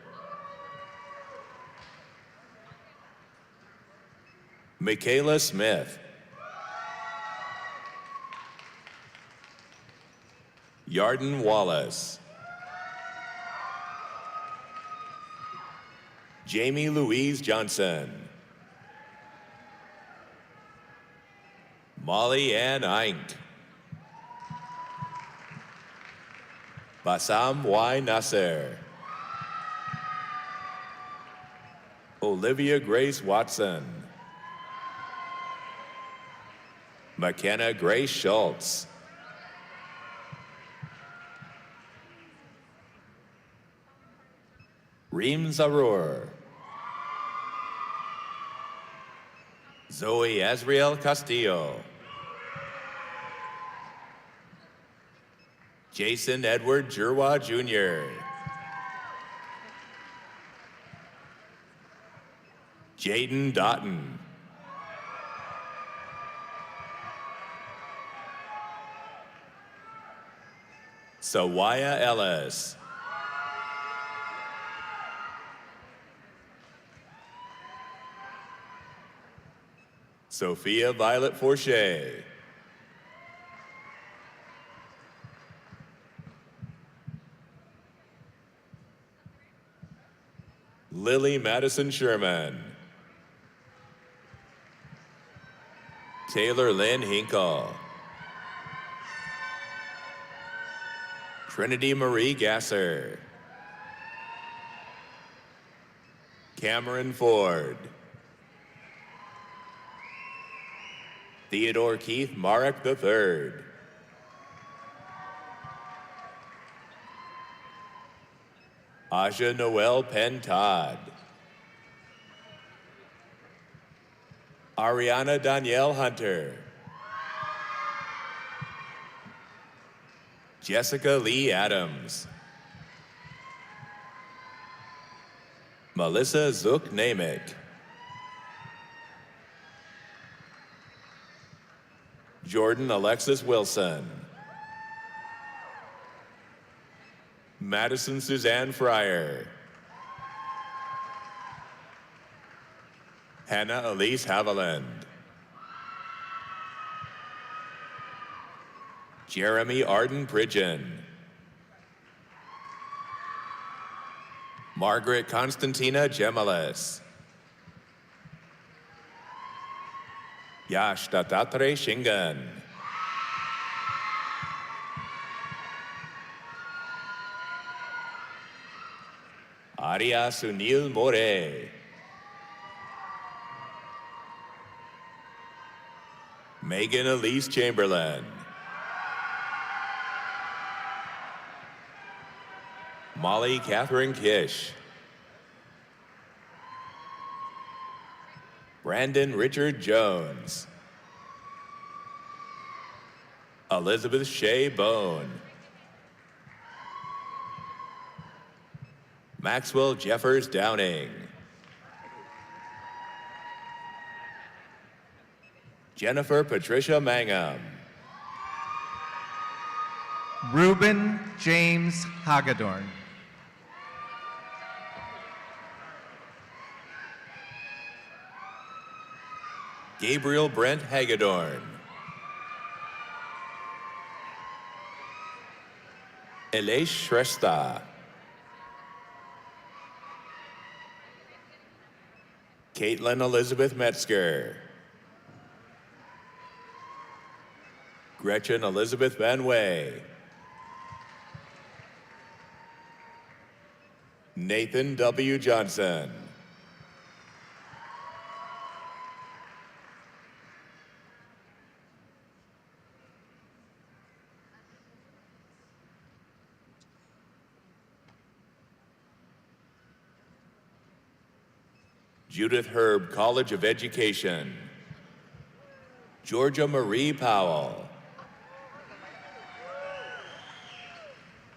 Michaela Smith. Yarden Wallace. Jamie Louise Johnson. Molly Ann Eink. Bassam Y. Nasser. Olivia Grace Watson. McKenna Grace Schultz. Reem Zarur. Zoe Azriel Castillo. Jason Edward Jurwa Jr. Jaden Doughton. Sawaya Ellis. Sophia Violet Forche. Lily Madison Sherman. Taylor Lynn Hinkle. Trinity Marie Gasser. Cameron Ford. Theodore Keith Marek III. Aja Noel Penn Todd. Ariana Danielle Hunter. Jessica Lee Adams. Melissa Zook Namick. Jordan Alexis Wilson. Madison Suzanne Fryer. Hannah Elise Haviland. Jeremy Arden Pridgeon. Margaret Constantina Gemelis. Yash Datatre Shingan. Arya Sunil More. Megan Elise Chamberlain. Molly Catherine Kish. Brandon Richard Jones. Elizabeth Shea Bone. Maxwell Jeffers Downing. Jennifer Patricia Mangum. Reuben James Hagedorn. Gabriel Brent Hagedorn. Elish Shrestha. Caitlin Elizabeth Metzger. Gretchen Elizabeth Van Way. Nathan W. Johnson. Judith Herb College of Education. Georgia Marie Powell.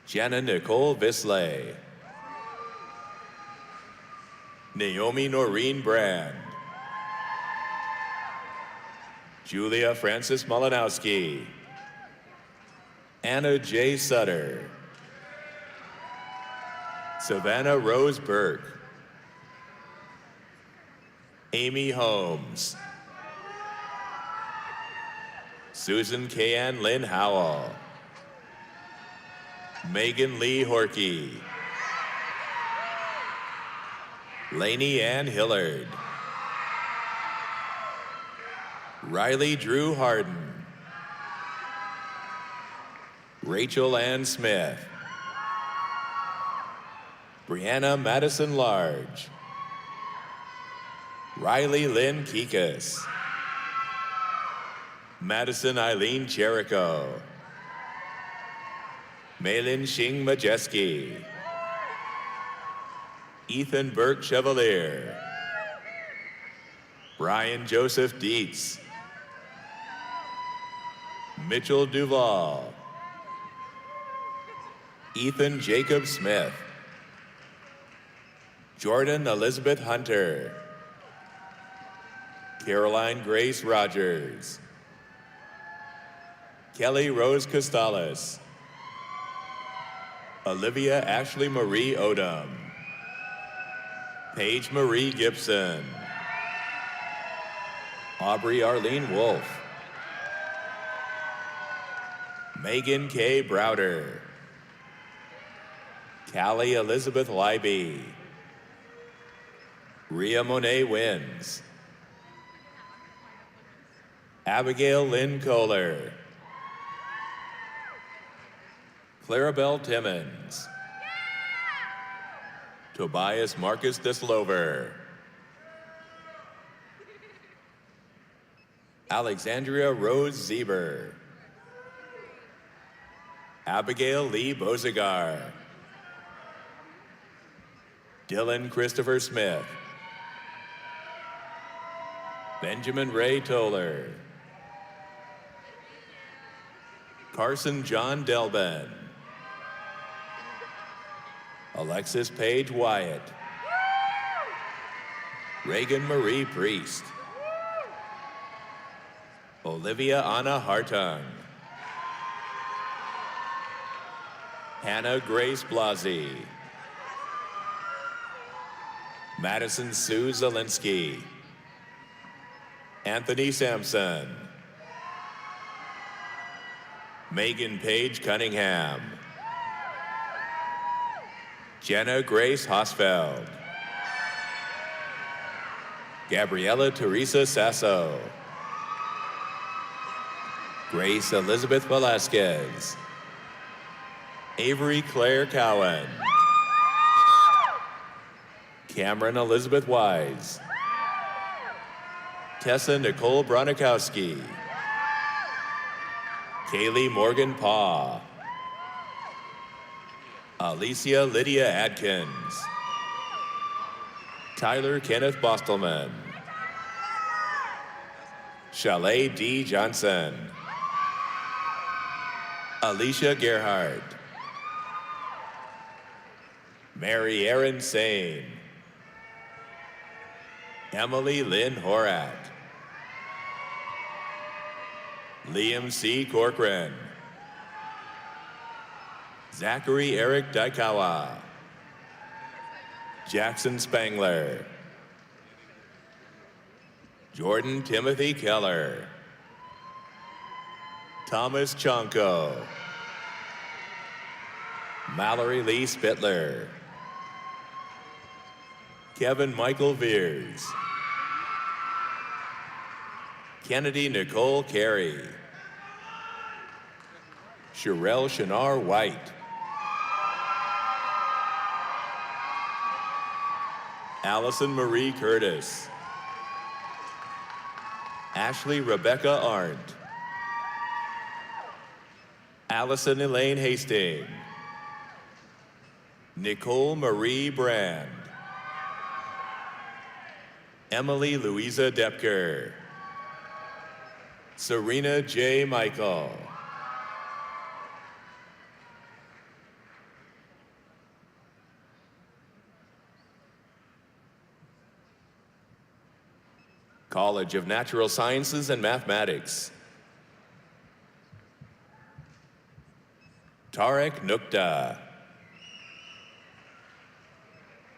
Jenna Nicole Visley. Naomi Noreen Brand. Julia Francis Malinowski. Anna J. Sutter. Savannah Rose Burke. Amy Holmes. Susan Kayan Lynn Howell. Megan Lee Horkey. Lainey Ann Hillard. Riley Drew Harden. Rachel Ann Smith. Brianna Madison Large. Riley Lynn Kikas. Madison Eileen Jericho. Malin Shing Majeski. Ethan Burke Chevalier. Brian Joseph Dietz. Mitchell Duval. Ethan Jacob Smith. Jordan Elizabeth Hunter. Caroline Grace Rogers. Kelly Rose Costales. Olivia Ashley Marie Odom. Paige Marie Gibson. Aubrey Arlene Wolf. Megan K. Browder. Callie Elizabeth Leiby. Rhea Monet Wins. Abigail Lynn Kohler. Clarabelle Timmons. Tobias Marcus Deslover. Alexandria Rose Zieber. Abigail Lee Bozigar. Dylan Christopher Smith. Benjamin Ray Toller. Carson John Delben. Alexis Paige Wyatt. Reagan Marie Priest. Olivia Anna Hartung. Hannah Grace Blasi. Madison Sue Zielinski. Anthony Sampson. Megan Page Cunningham. Jenna Grace Hosfeld. Gabriela Teresa Sasso. Grace Elizabeth Velasquez. Avery Claire Cowan. Cameron Elizabeth Wise. Tessa Nicole Bronikowski. Kaylee Morgan Paw. Alicia Lydia Adkins. Tyler Kenneth Bostelman. Chalet D. Johnson. Alicia Gerhardt. Mary Erin Sane. Emily Lynn Horak. Liam C. Corcoran. Zachary Eric Daikawa. Jackson Spangler. Jordan Timothy Keller. Thomas Chonko. Mallory Lee Spittler. Kevin Michael Veers. Kennedy Nicole Carey. Sherelle Shanar White. Allison Marie Curtis. Ashley Rebecca Arndt. Allison Elaine Hastings. Nicole Marie Brand. Emily Louisa Depker. Serena J. Michael. College of Natural Sciences and Mathematics. Tarek Nukta.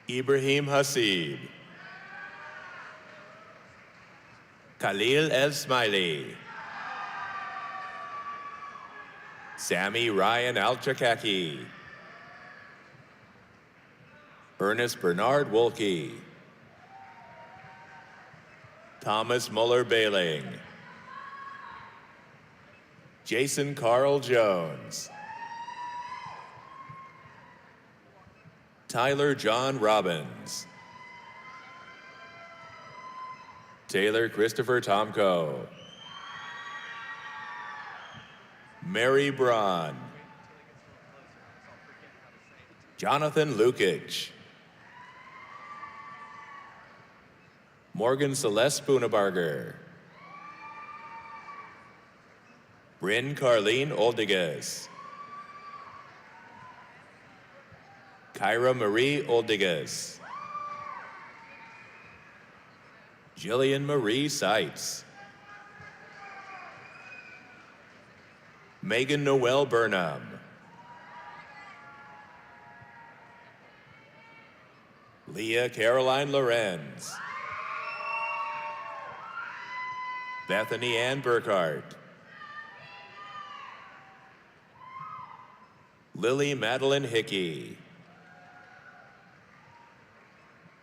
Ibrahim Hasib. Khalil El Smiley. Sammy Ryan Al-Chakaki. Ernest Bernard Wolke. Thomas Muller Bailing. Jason Carl Jones. Tyler John Robbins. Taylor Christopher Tomko. Mary Braun. Jonathan Lukic. Morgan Celeste Spunebarger. Bryn Carlene Oldigas. Kyra Marie Oldigas. Jillian Marie Seitz. Megan Noel Burnham. Leah Caroline Lorenz. Bethany Ann Burkhart. Lily Madeline Hickey.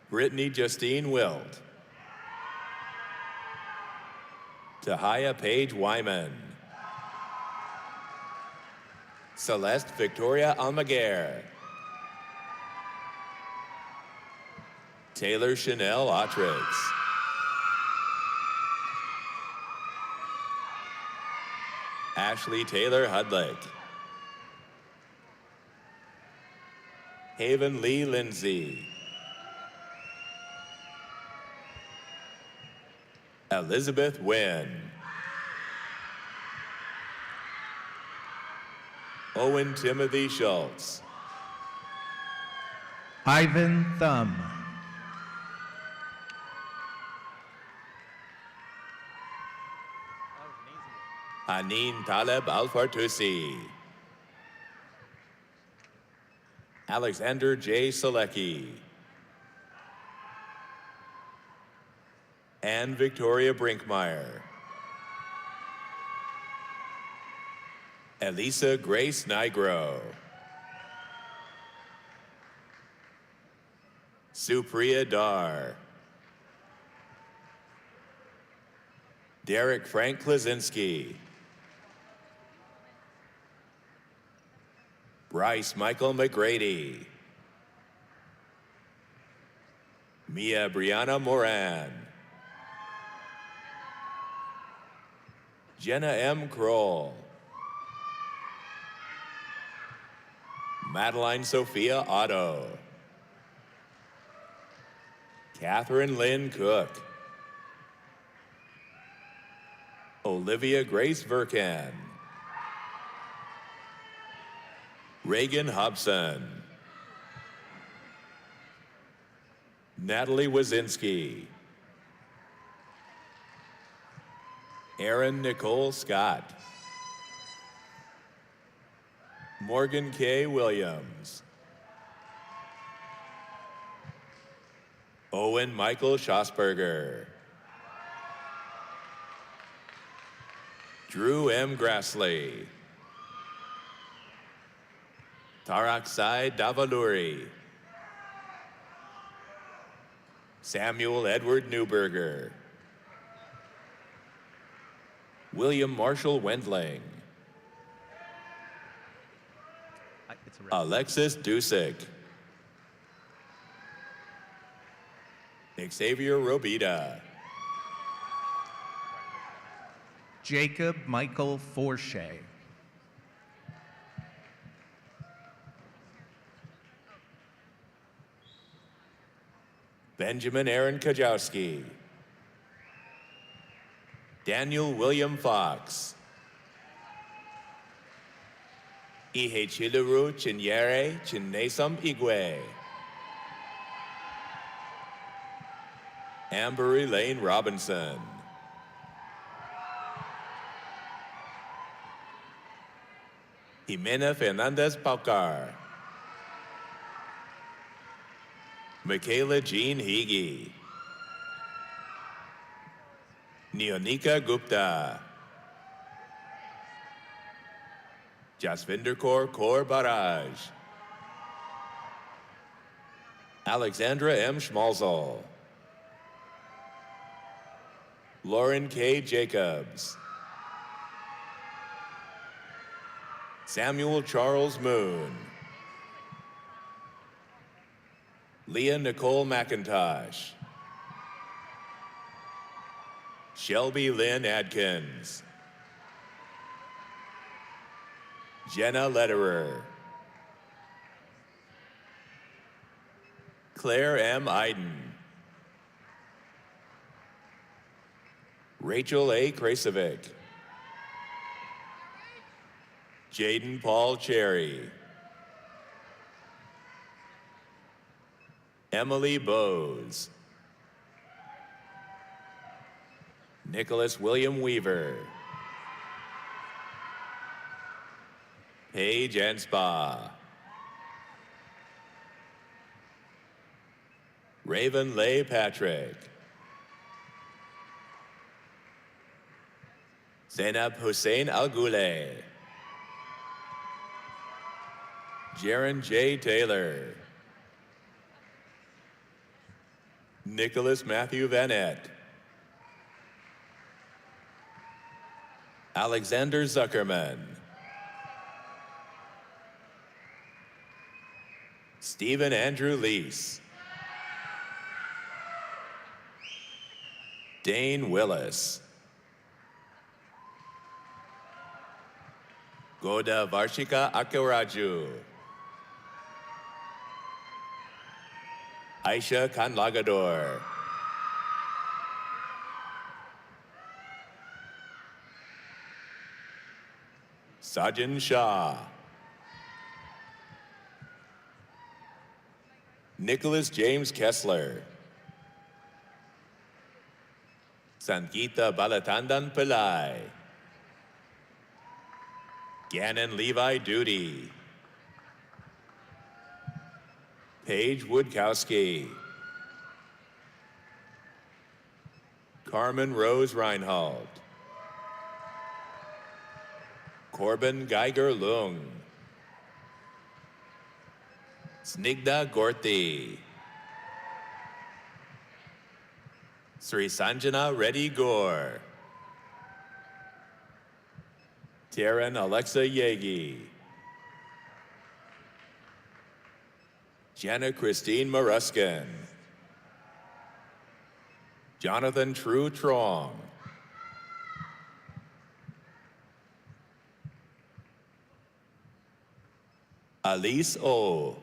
Brittany Justine Wilt. Tahaya Paige Wyman. Celeste Victoria Almaguer. Taylor Chanel Autrix. Ashley Taylor Hudlick. Haven Lee Lindsay. Elizabeth Wynn. Owen Timothy Schultz. Ivan Thumb. Haneen Taleb Al-Fartusi. Alexander J. Selecki. Anne Victoria Brinkmeyer. Elisa Grace Nigro. Supriya Dar. Derek Frank Klaczynski. Bryce Michael McGrady. Mia Brianna Moran. Jenna M. Kroll. Madeline Sophia Otto. Catherine Lynn Cook. Olivia Grace Verkan. Reagan Hobson. Natalie Wazinski. Erin Nicole Scott. Morgan K. Williams. Owen Michael Schosberger. Drew M. Grassley. Taraksai Davaluri. Samuel Edward Newberger. William Marshall Wendling. Alexis Dusick. Xavier Robita. Jacob Michael Forshay. Benjamin Aaron Kajowski. Daniel William Fox. Ihechiluru Chinyere Chinesum Igwe. Amber Elaine Robinson. Jimena Fernandez Paucar. Michaela Jean Higi. Neonika Gupta. Jasvinder Kaur Baraj. Alexandra M. Schmalzel. Lauren K. Jacobs. Samuel Charles Moon. Leah Nicole McIntosh. Shelby Lynn Adkins. Jenna Lederer. Claire M. Iden. Rachel A. Krasovic. Jaden Paul Cherry. Emily Bowes. Nicholas William Weaver. Paige Anspa. Raven Leigh Patrick. Zainab Hussein Al-Guleh. Jaron J. Taylor. Nicholas Matthew Vanette. Alexander Zuckerman. Stephen Andrew Lease. Dane Willis. Goda Varshika Akiraju. Aisha Kanlagador. Sajin Shah. Nicholas James Kessler. Sangeeta Balatandan Pillai. Gannon Levi Duty. Paige Woodkowski. Carmen Rose Reinhold. Corbin Geiger Lung. Snigdha Gorti. Sri Sanjana Reddy Gore. Taryn Alexa Yegi. Jenna Christine Maruskin. Jonathan True Trong. Alice O.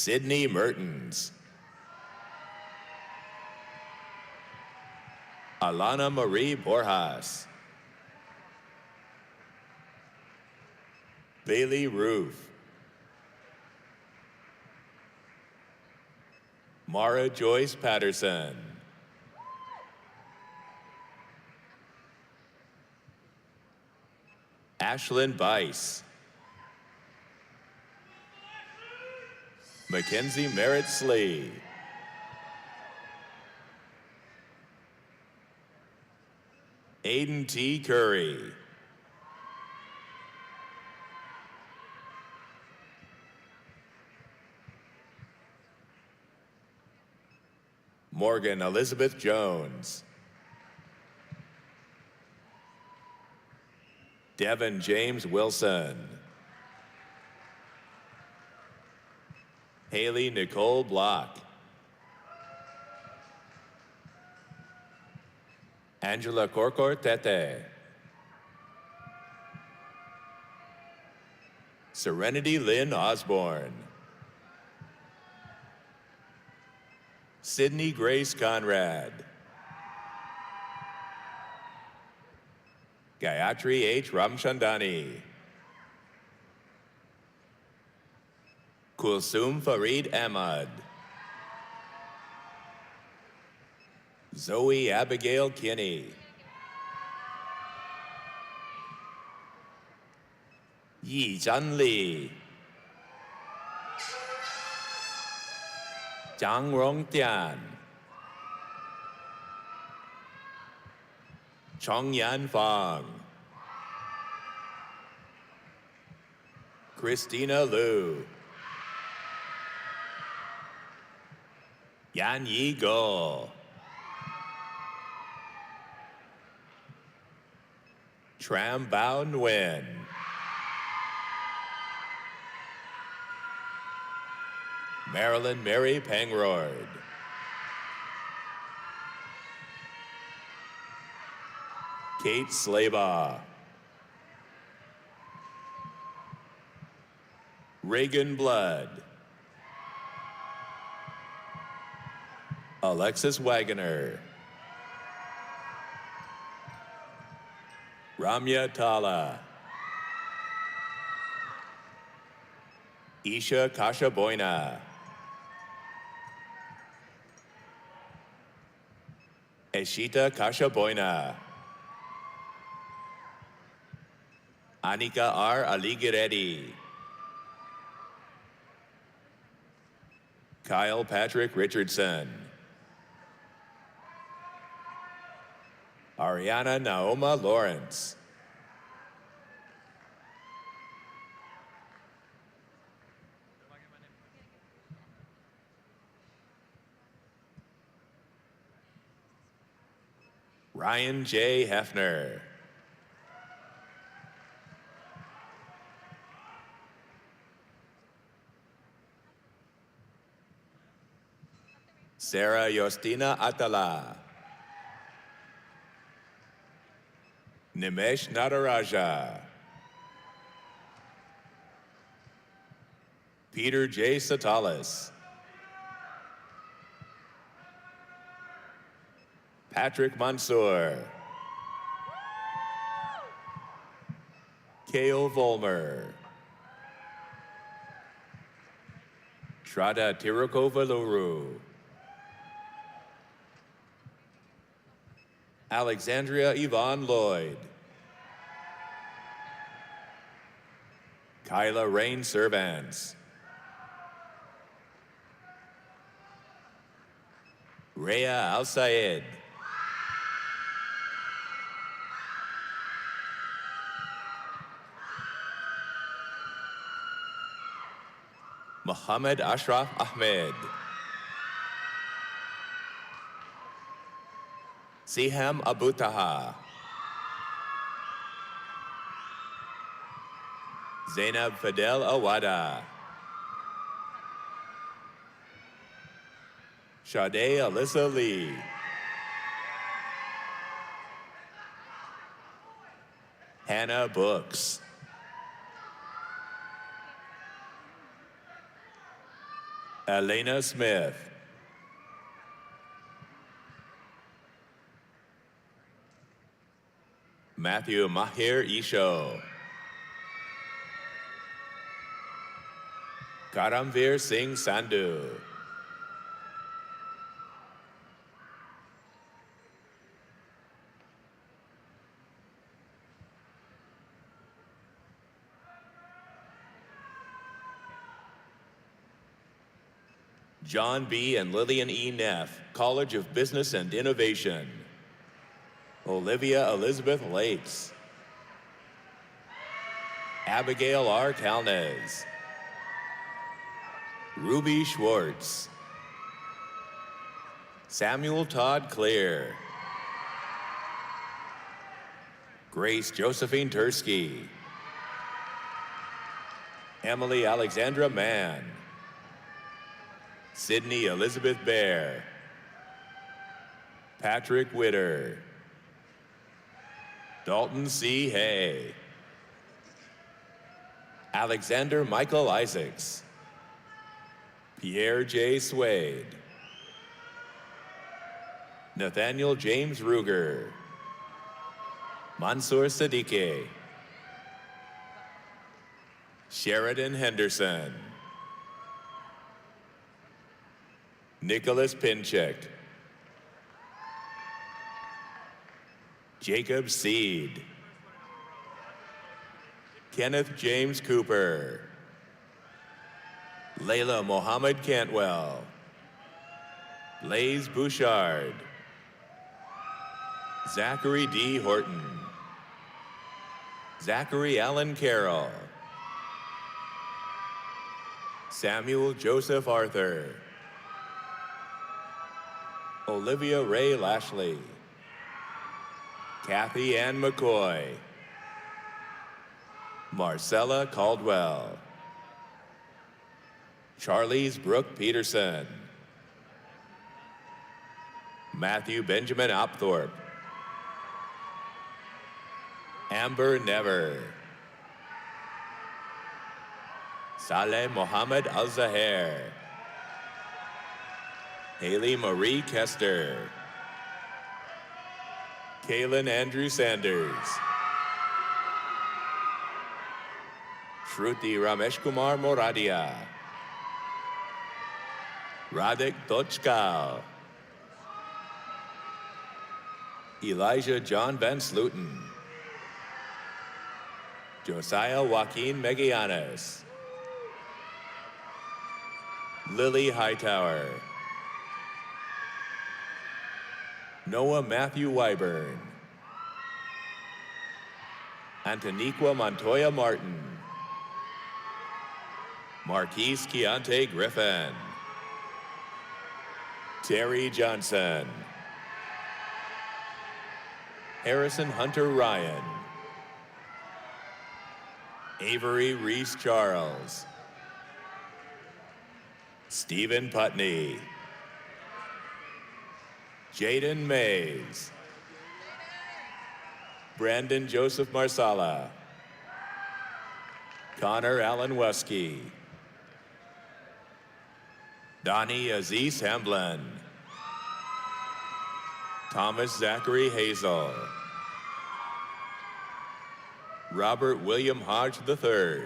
Sydney Mertens. Alana Marie Borjas. Bailey Roof. Mara Joyce Patterson. Ashlyn Bice. Mackenzie Merritt Slee. Aiden T. Curry. Morgan Elizabeth Jones. Devin James Wilson. Haley Nicole Block. Angela Corcor Tete. Serenity Lynn Osborne. Sydney Grace Conrad. Gayatri H. Ramchandani. Kulsum Farid Ahmad. Zoe Abigail Kinney. Yi Zhan Li. Zhang Rongtian. Chong Yan Fang. Christina Liu. Yan Yi Go. Tram Bao Nguyen. Marilyn Mary Pangroyd. Kate Slabaugh. Reagan Blood. Alexis Wagoner. Ramya Tala. Isha Kashaboina. Eshita Kashaboina. Anika R. Aligiredi. Kyle Patrick Richardson. Ariana Naoma Lawrence. Ryan J. Hefner. Sarah Yostina Atala. Nimesh Nataraja. Peter J. Satalis. Patrick Mansour. Kale Volmer. Trada Tirukova Luru. Alexandria Yvonne Lloyd. Kyla Rain Servants. Rhea Al Sayed. Muhammad Ashraf Ahmed. Siham Abutaha. Zainab Fidel Awada. Sade Alyssa Lee. Hannah Books. Elena Smith. Matthew Mahir Isho. Karamveer Singh Sandhu. John B. and Lillian E. Neff, College of Business and Innovation. Olivia Elizabeth Lakes. Abigail R. Calnez. Ruby Schwartz. Samuel Todd Clear. Grace Josephine Tursky. Emily Alexandra Mann. Sydney Elizabeth Bear. Patrick Witter. Dalton C. Hay. Alexander Michael Isaacs. Pierre J. Swade. Nathaniel James Ruger. Mansour Siddiqui. Sheridan Henderson. Nicholas Pinchek. Jacob Seed. Kenneth James Cooper. Layla Mohammed Cantwell. Blaze Bouchard. Zachary D. Horton. Zachary Allen Carroll. Samuel Joseph Arthur. Olivia Ray Lashley. Kathy Ann McCoy. Marcella Caldwell. Charlize Brooke Peterson. Matthew Benjamin Opthorpe. Amber Never. Saleh Mohammed Al-Zaher. Haley Marie Kester. Kaylin Andrew Sanders. Shruti Ramesh Kumar Moradia. Radhik Tochkal. Elijah John Van Sluten. Josiah Joaquin Megianes. Lily Hightower. Noah Matthew Wyburn. Antoniqua Montoya Martin. Marquise Keontae Griffin. Terry Johnson. Harrison Hunter Ryan. Avery Reese Charles. Stephen Putney. Jaden Mays. Brandon Joseph Marsala. Connor Allen Wesky. Donnie Aziz Hamblin. Thomas Zachary Hazel. Robert William Hodge III.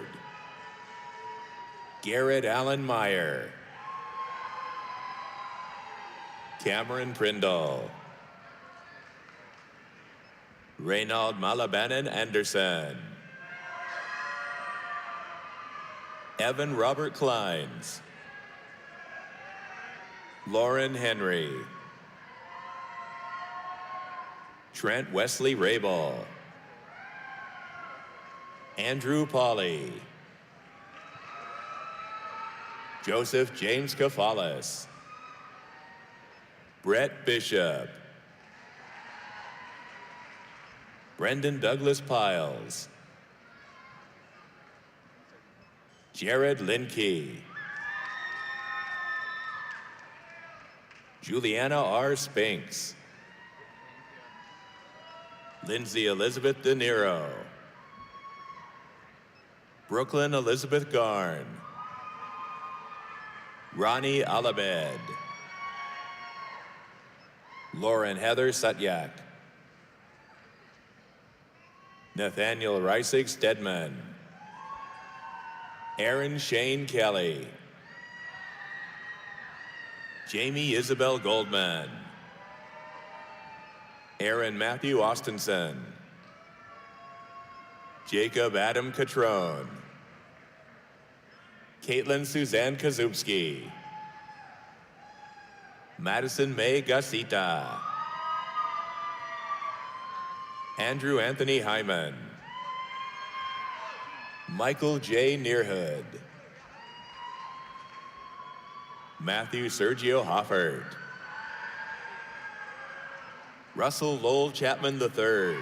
Garrett Allen Meyer. Cameron Prindle. Reynald Malabanan Anderson. Evan Robert Kleins. Lauren Henry. Trent Wesley Rabel. Andrew Pauly. Joseph James Kafalis. Brett Bishop. Brendan Douglas Piles. Jared Linke. Juliana R. Spinks. Lindsay Elizabeth De Niro. Brooklyn Elizabeth Garn. Ronnie Alabed. Lauren Heather Sutyak. Nathaniel Reisig Stedman. Aaron Shane Kelly. Jamie Isabel Goldman. Aaron Matthew Austenson. Jacob Adam Catrone. Caitlin Suzanne Kazubski. Madison May Gasita. Andrew Anthony Hyman. Michael J. Nearhood. Matthew Sergio Hoffert. Russell Lowell Chapman III.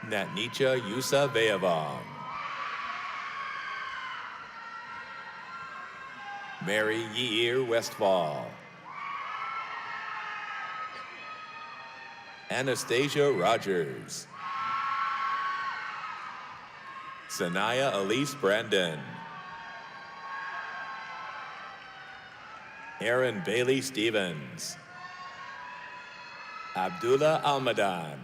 Natnicha Yusa Veavong. Mary Yeir Westfall. Anastasia Rogers. Sanaya Elise Brandon. Aaron Bailey Stevens. Abdullah Almadan.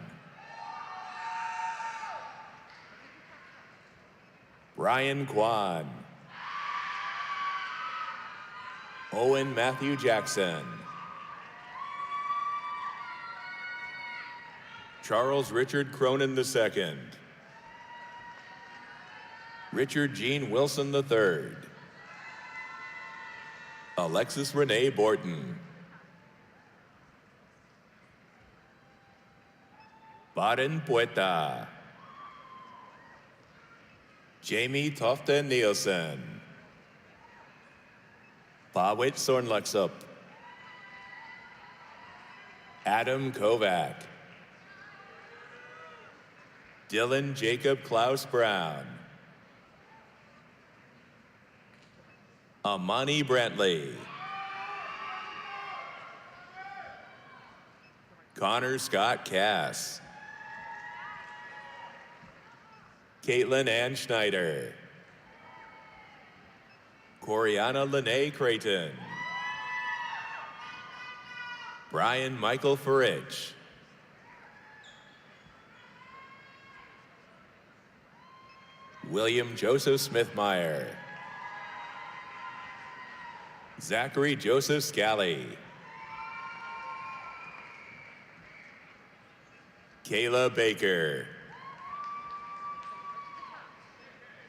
Brian Kwan. Owen Matthew Jackson. Charles Richard Cronin II. Richard Gene Wilson III. Alexis Renee Borton. Baden Pueta. Jamie Tofte Nielsen. Pawit Sornluxup. Adam Kovac. Dylan Jacob Klaus Brown. Amani Brantley. Connor Scott Cass. Caitlin Ann Schneider. Coriana Lene Creighton. Brian Michael Farich. William Joseph Smithmeyer. Zachary Joseph Scally. Kayla Baker.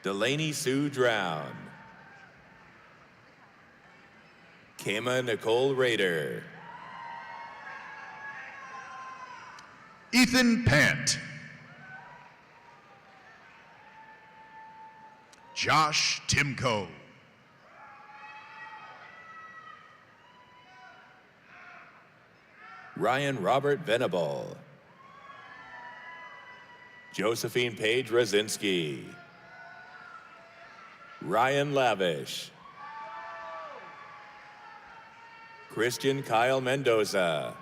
Delaney Sue Drown. Kama Nicole Rader. Ethan Pant. Josh Timko. Ryan Robert Venable. Josephine Paige Rosinski. Ryan Lavish. Christian Kyle Mendoza.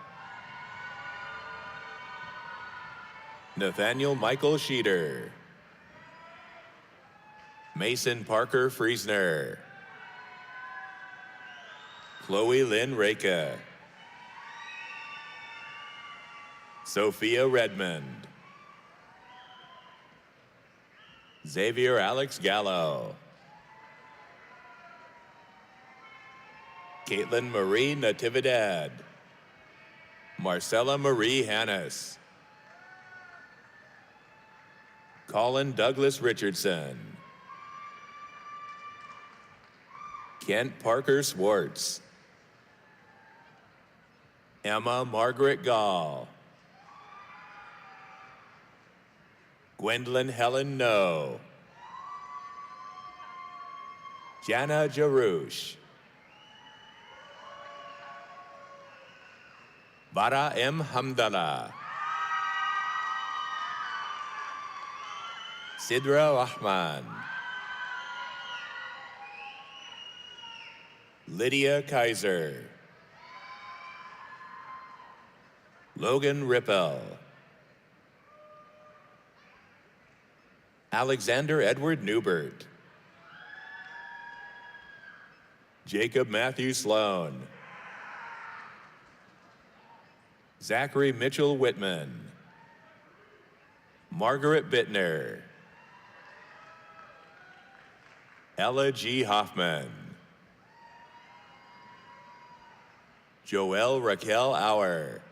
Nathaniel Michael Sheeter. Mason Parker Friesner. Chloe Lynn Reka. Sophia Redmond. Xavier Alex Gallo. Caitlin Marie Natividad. Marcella Marie Hannes. Colin Douglas Richardson. Kent Parker Swartz. Emma Margaret Gall. Gwendolyn Helen No. Jana Jarouche. Bara M. Hamdallah. Sidra Rahman. Lydia Kaiser. Logan Rippel. Alexander Edward Newbert. Jacob Matthew Sloan. Zachary Mitchell Whitman. Margaret Bittner. Ella G. Hoffman. Joelle Raquel Auer.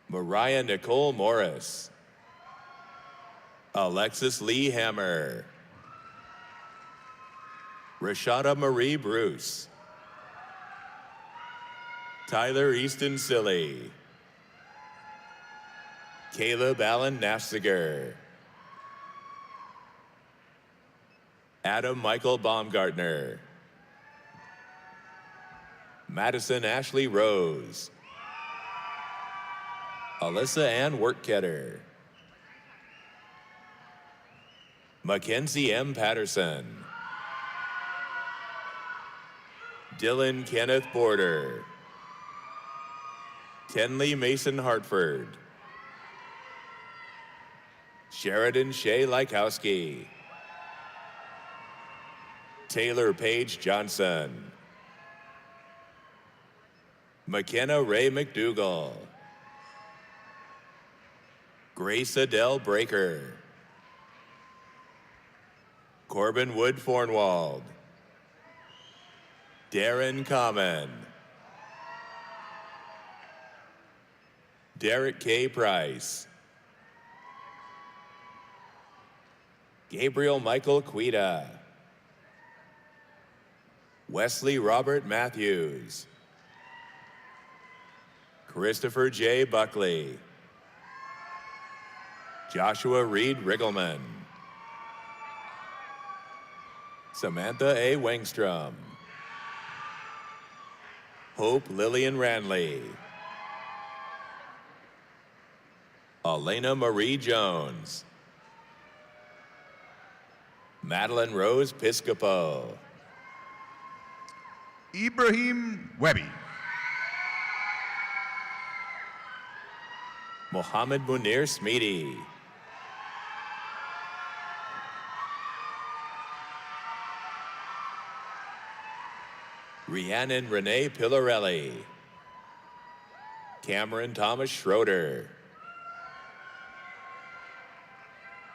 Mariah Nicole Morris. Alexis Lee Hammer. Rashada Marie Bruce. Tyler Easton Silly. Caleb Allen Nafziger. Adam Michael Baumgartner. Madison Ashley Rose. Alyssa Ann Workketter. Mackenzie M. Patterson. Dylan Kenneth Border. Kenley Mason Hartford. Sheridan Shea Lykowski. Taylor Page Johnson. McKenna Ray McDougall. Grace Adele Breaker. Corbin Wood Fornwald. Darren Common. Derek K. Price. Gabriel Michael Quita. Wesley Robert Matthews. Christopher J. Buckley. Joshua Reed Riggleman. Samantha A. Wengstrom. Hope Lillian Ranley. Elena Marie Jones. Madeline Rose Piscopo. Ibrahim Webby. Mohammed Munir Smeedy. Rhiannon Renee Pillarelli. Cameron Thomas Schroeder.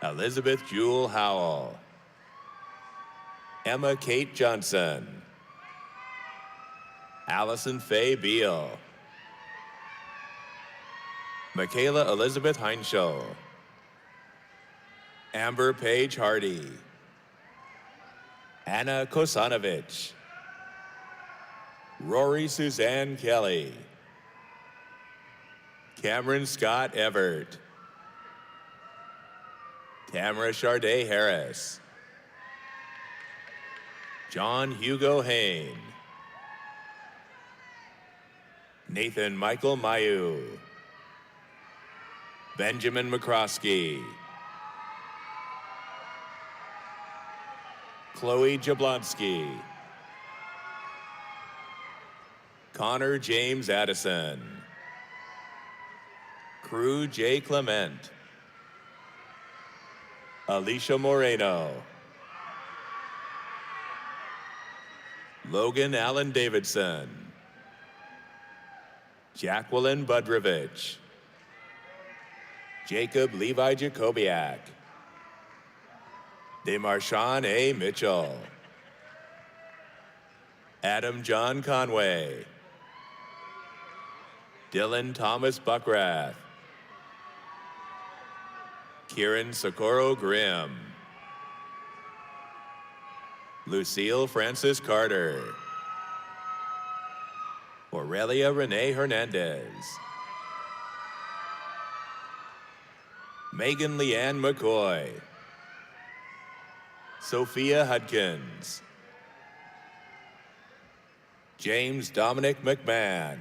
Elizabeth Jewel Howell. Emma Kate Johnson. Allison Faye Beal. Michaela Elizabeth Heinschel. Amber Paige Hardy. Anna Kosanovich. Rory Suzanne Kelly. Cameron Scott Everett. Tamara Charday Harris. John Hugo Hain. Nathan Michael Mayu. Benjamin McCroskey. Chloe Jablonski. Connor James Addison. Crew J. Clement. Alicia Moreno. Logan Allen Davidson. Jacqueline Budrovich. Jacob Levi Jacobiak. DeMarshawn A. Mitchell. Adam John Conway. Dylan Thomas Buckrath. Kieran Socorro Grimm. Lucille Francis Carter. Aurelia Renee Hernandez. Megan Leanne McCoy. Sophia Hudkins. James Dominic McMahon.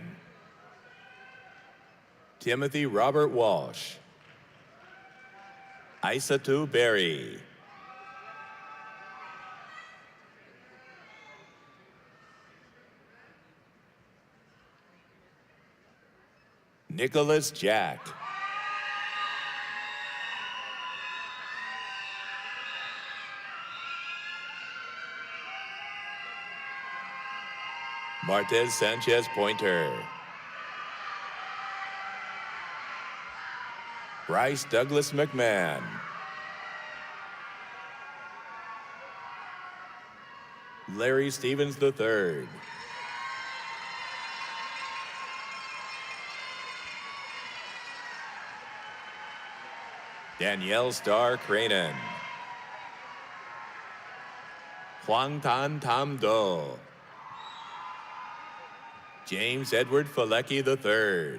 Timothy Robert Walsh. Isatu Berry. Nicholas Jack. Martez Sanchez Pointer. Bryce Douglas McMahon. Larry Stevens III. Danielle Starr Cranen. Huang Tan Tam Do. James Edward Falecki III.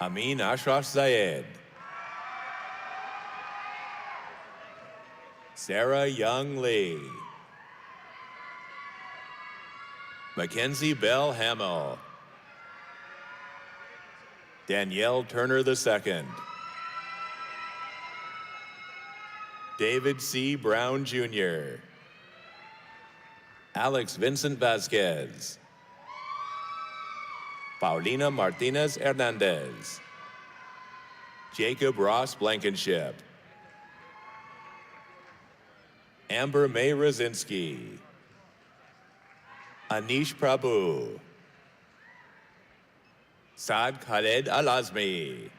Amin Ashraf Zayed. Sarah Young Lee. Mackenzie Bell Hamill. Danielle Turner II. David C. Brown Jr. Alex Vincent Vasquez. Paulina Martinez Hernandez. Jacob Ross Blankenship. Amber May Rosinski. Anish Prabhu. Saad Khaled Al-Azmi.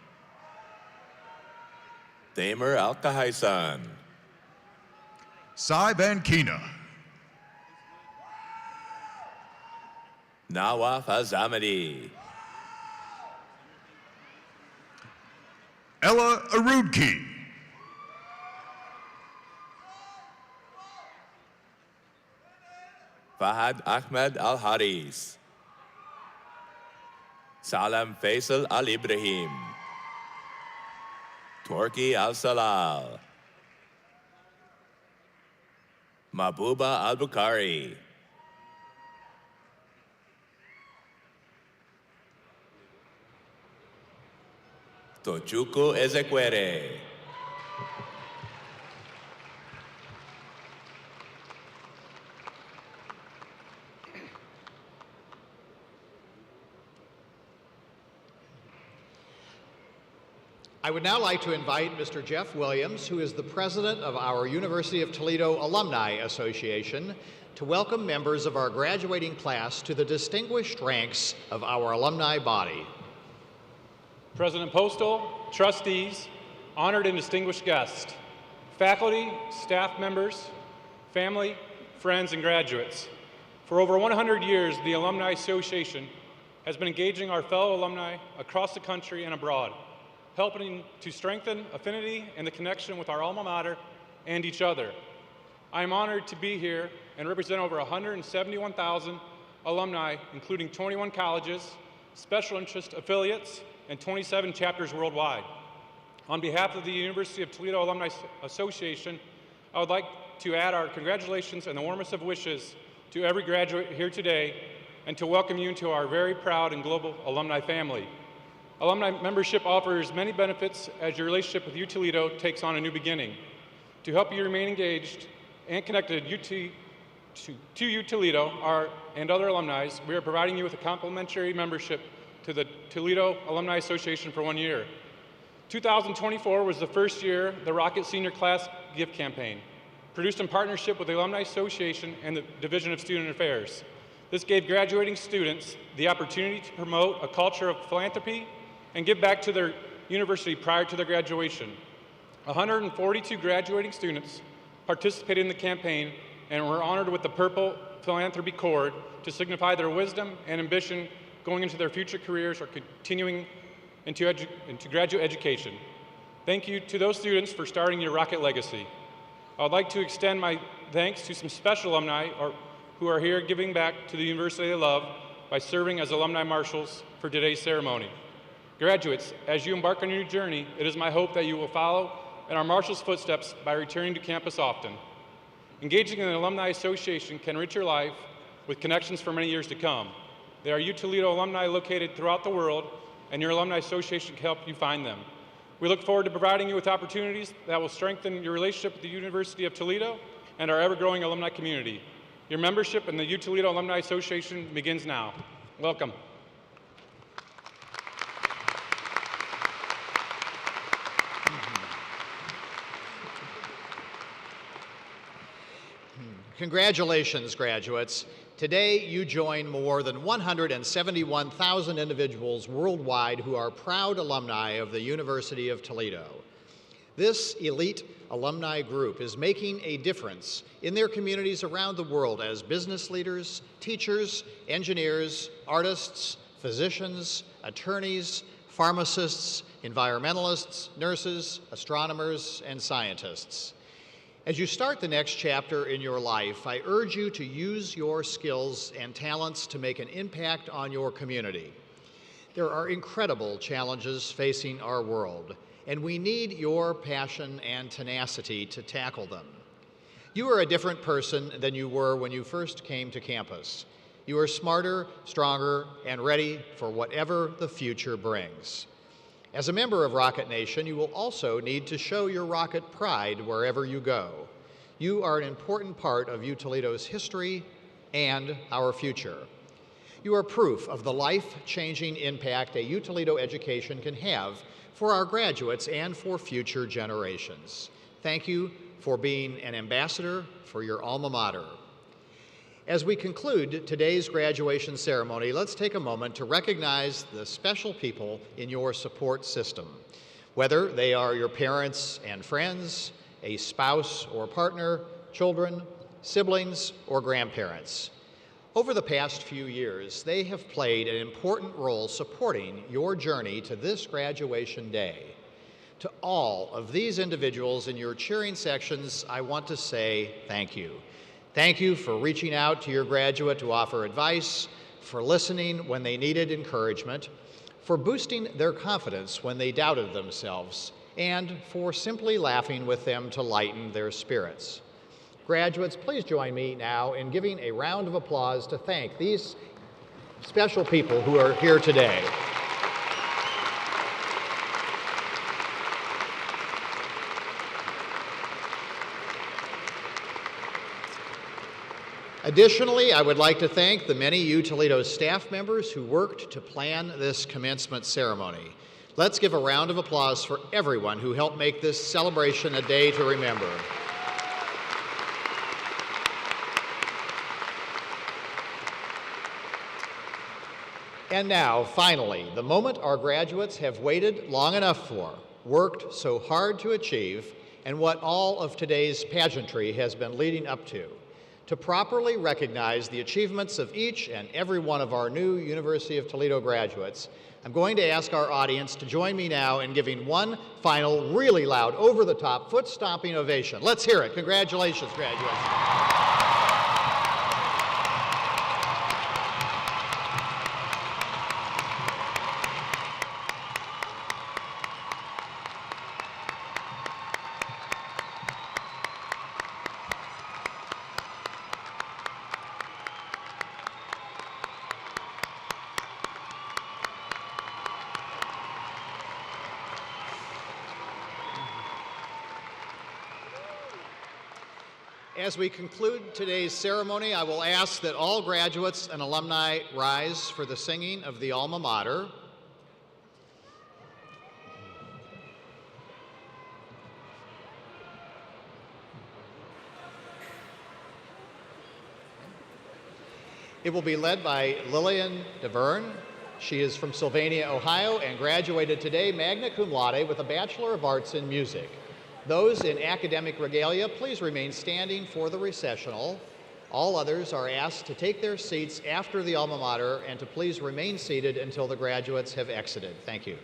Thamer Al-Kahaisan. Sai Ben Kina. Nawaf Azamadi. Ella Arudki. Fahad Ahmed Al-Haris. Salam Faisal Al-Ibrahim. Torki Al-Salal. Mabuba Al-Bukhari. Tochuku Ezekwere. I would now like to invite Mr. Jeff Williams, who is the president of our University of Toledo Alumni Association, to welcome members of our graduating class to the distinguished ranks of our alumni body. President Postal, trustees, honored and distinguished guests, faculty, staff members, family, friends, and graduates. For over 100 years, the Alumni Association has been engaging our fellow alumni across the country and abroad, helping to strengthen affinity and the connection with our alma mater and each other. I am honored to be here and represent over 171,000 alumni, including 21 colleges, special interest affiliates, and 27 chapters worldwide. On behalf of the University of Toledo Alumni Association, I would like to add our congratulations and the warmest of wishes to every graduate here today and to welcome you into our very proud and global alumni family. Alumni membership offers many benefits as your relationship with U Toledo takes on a new beginning. To help you remain engaged, and connected to U Toledo and other alumni, we are providing you with a complimentary membership to the Toledo Alumni Association for 1 year. 2024 was the first year of the Rocket Senior Class Gift Campaign, produced in partnership with the Alumni Association and the Division of Student Affairs. This gave graduating students the opportunity to promote a culture of philanthropy and give back to their university prior to their graduation. 142 graduating students participated in the campaign and were honored with the Purple Philanthropy Cord to signify their wisdom and ambition going into their future careers or continuing into graduate education. Thank you to those students for starting your Rocket legacy. I would like to extend my thanks to some special alumni who are here giving back to the university they love by serving as alumni marshals for today's ceremony. Graduates, as you embark on your journey, it is my hope that you will follow in our marshals' footsteps by returning to campus often. Engaging in an alumni association can enrich your life with connections for many years to come. There are U Toledo alumni located throughout the world, and your alumni association can help you find them. We look forward to providing you with opportunities that will strengthen your relationship with the University of Toledo and our ever-growing alumni community. Your membership in the U Toledo Alumni Association begins now. Welcome. Congratulations, graduates. Today, you join more than 171,000 individuals worldwide who are proud alumni of the University of Toledo. This elite alumni group is making a difference in their communities around the world as business leaders, teachers, engineers, artists, physicians, attorneys, pharmacists, environmentalists, nurses, astronomers, and scientists. As you start the next chapter in your life, I urge you to use your skills and talents to make an impact on your community. There are incredible challenges facing our world, and we need your passion and tenacity to tackle them. You are a different person than you were when you first came to campus. You are smarter, stronger, and ready for whatever the future brings. As a member of Rocket Nation, you will also need to show your Rocket pride wherever you go. You are an important part of U Toledo's history and our future. You are proof of the life-changing impact a U Toledo education can have for our graduates and for future generations. Thank you for being an ambassador for your alma mater. As we conclude today's graduation ceremony, let's take a moment to recognize the special people in your support system, whether they are your parents and friends, a spouse or partner, children, siblings, or grandparents. Over the past few years, they have played an important role supporting your journey to this graduation day. To all of these individuals in your cheering sections, I want to say thank you. Thank you for reaching out to your graduate to offer advice, for listening when they needed encouragement, for boosting their confidence when they doubted themselves, and for simply laughing with them to lighten their spirits. Graduates, please join me now in giving a round of applause to thank these special people who are here today. Additionally, I would like to thank the many U Toledo staff members who worked to plan this commencement ceremony. Let's give a round of applause for everyone who helped make this celebration a day to remember. And now, finally, the moment our graduates have waited long enough for, worked so hard to achieve, and what all of today's pageantry has been leading up to properly recognize the achievements of each and every one of our new University of Toledo graduates. I'm going to ask our audience to join me now in giving one final, really loud, over-the-top, foot-stomping ovation. Let's hear it. Congratulations, graduates. As we conclude today's ceremony, I will ask that all graduates and alumni rise for the singing of the Alma Mater. It will be led by Lillian DeVerne. She is from Sylvania, Ohio, and graduated today magna cum laude with a Bachelor of Arts in Music. Those in academic regalia, please remain standing for the recessional. All others are asked to take their seats after the alma mater and to please remain seated until the graduates have exited. Thank you.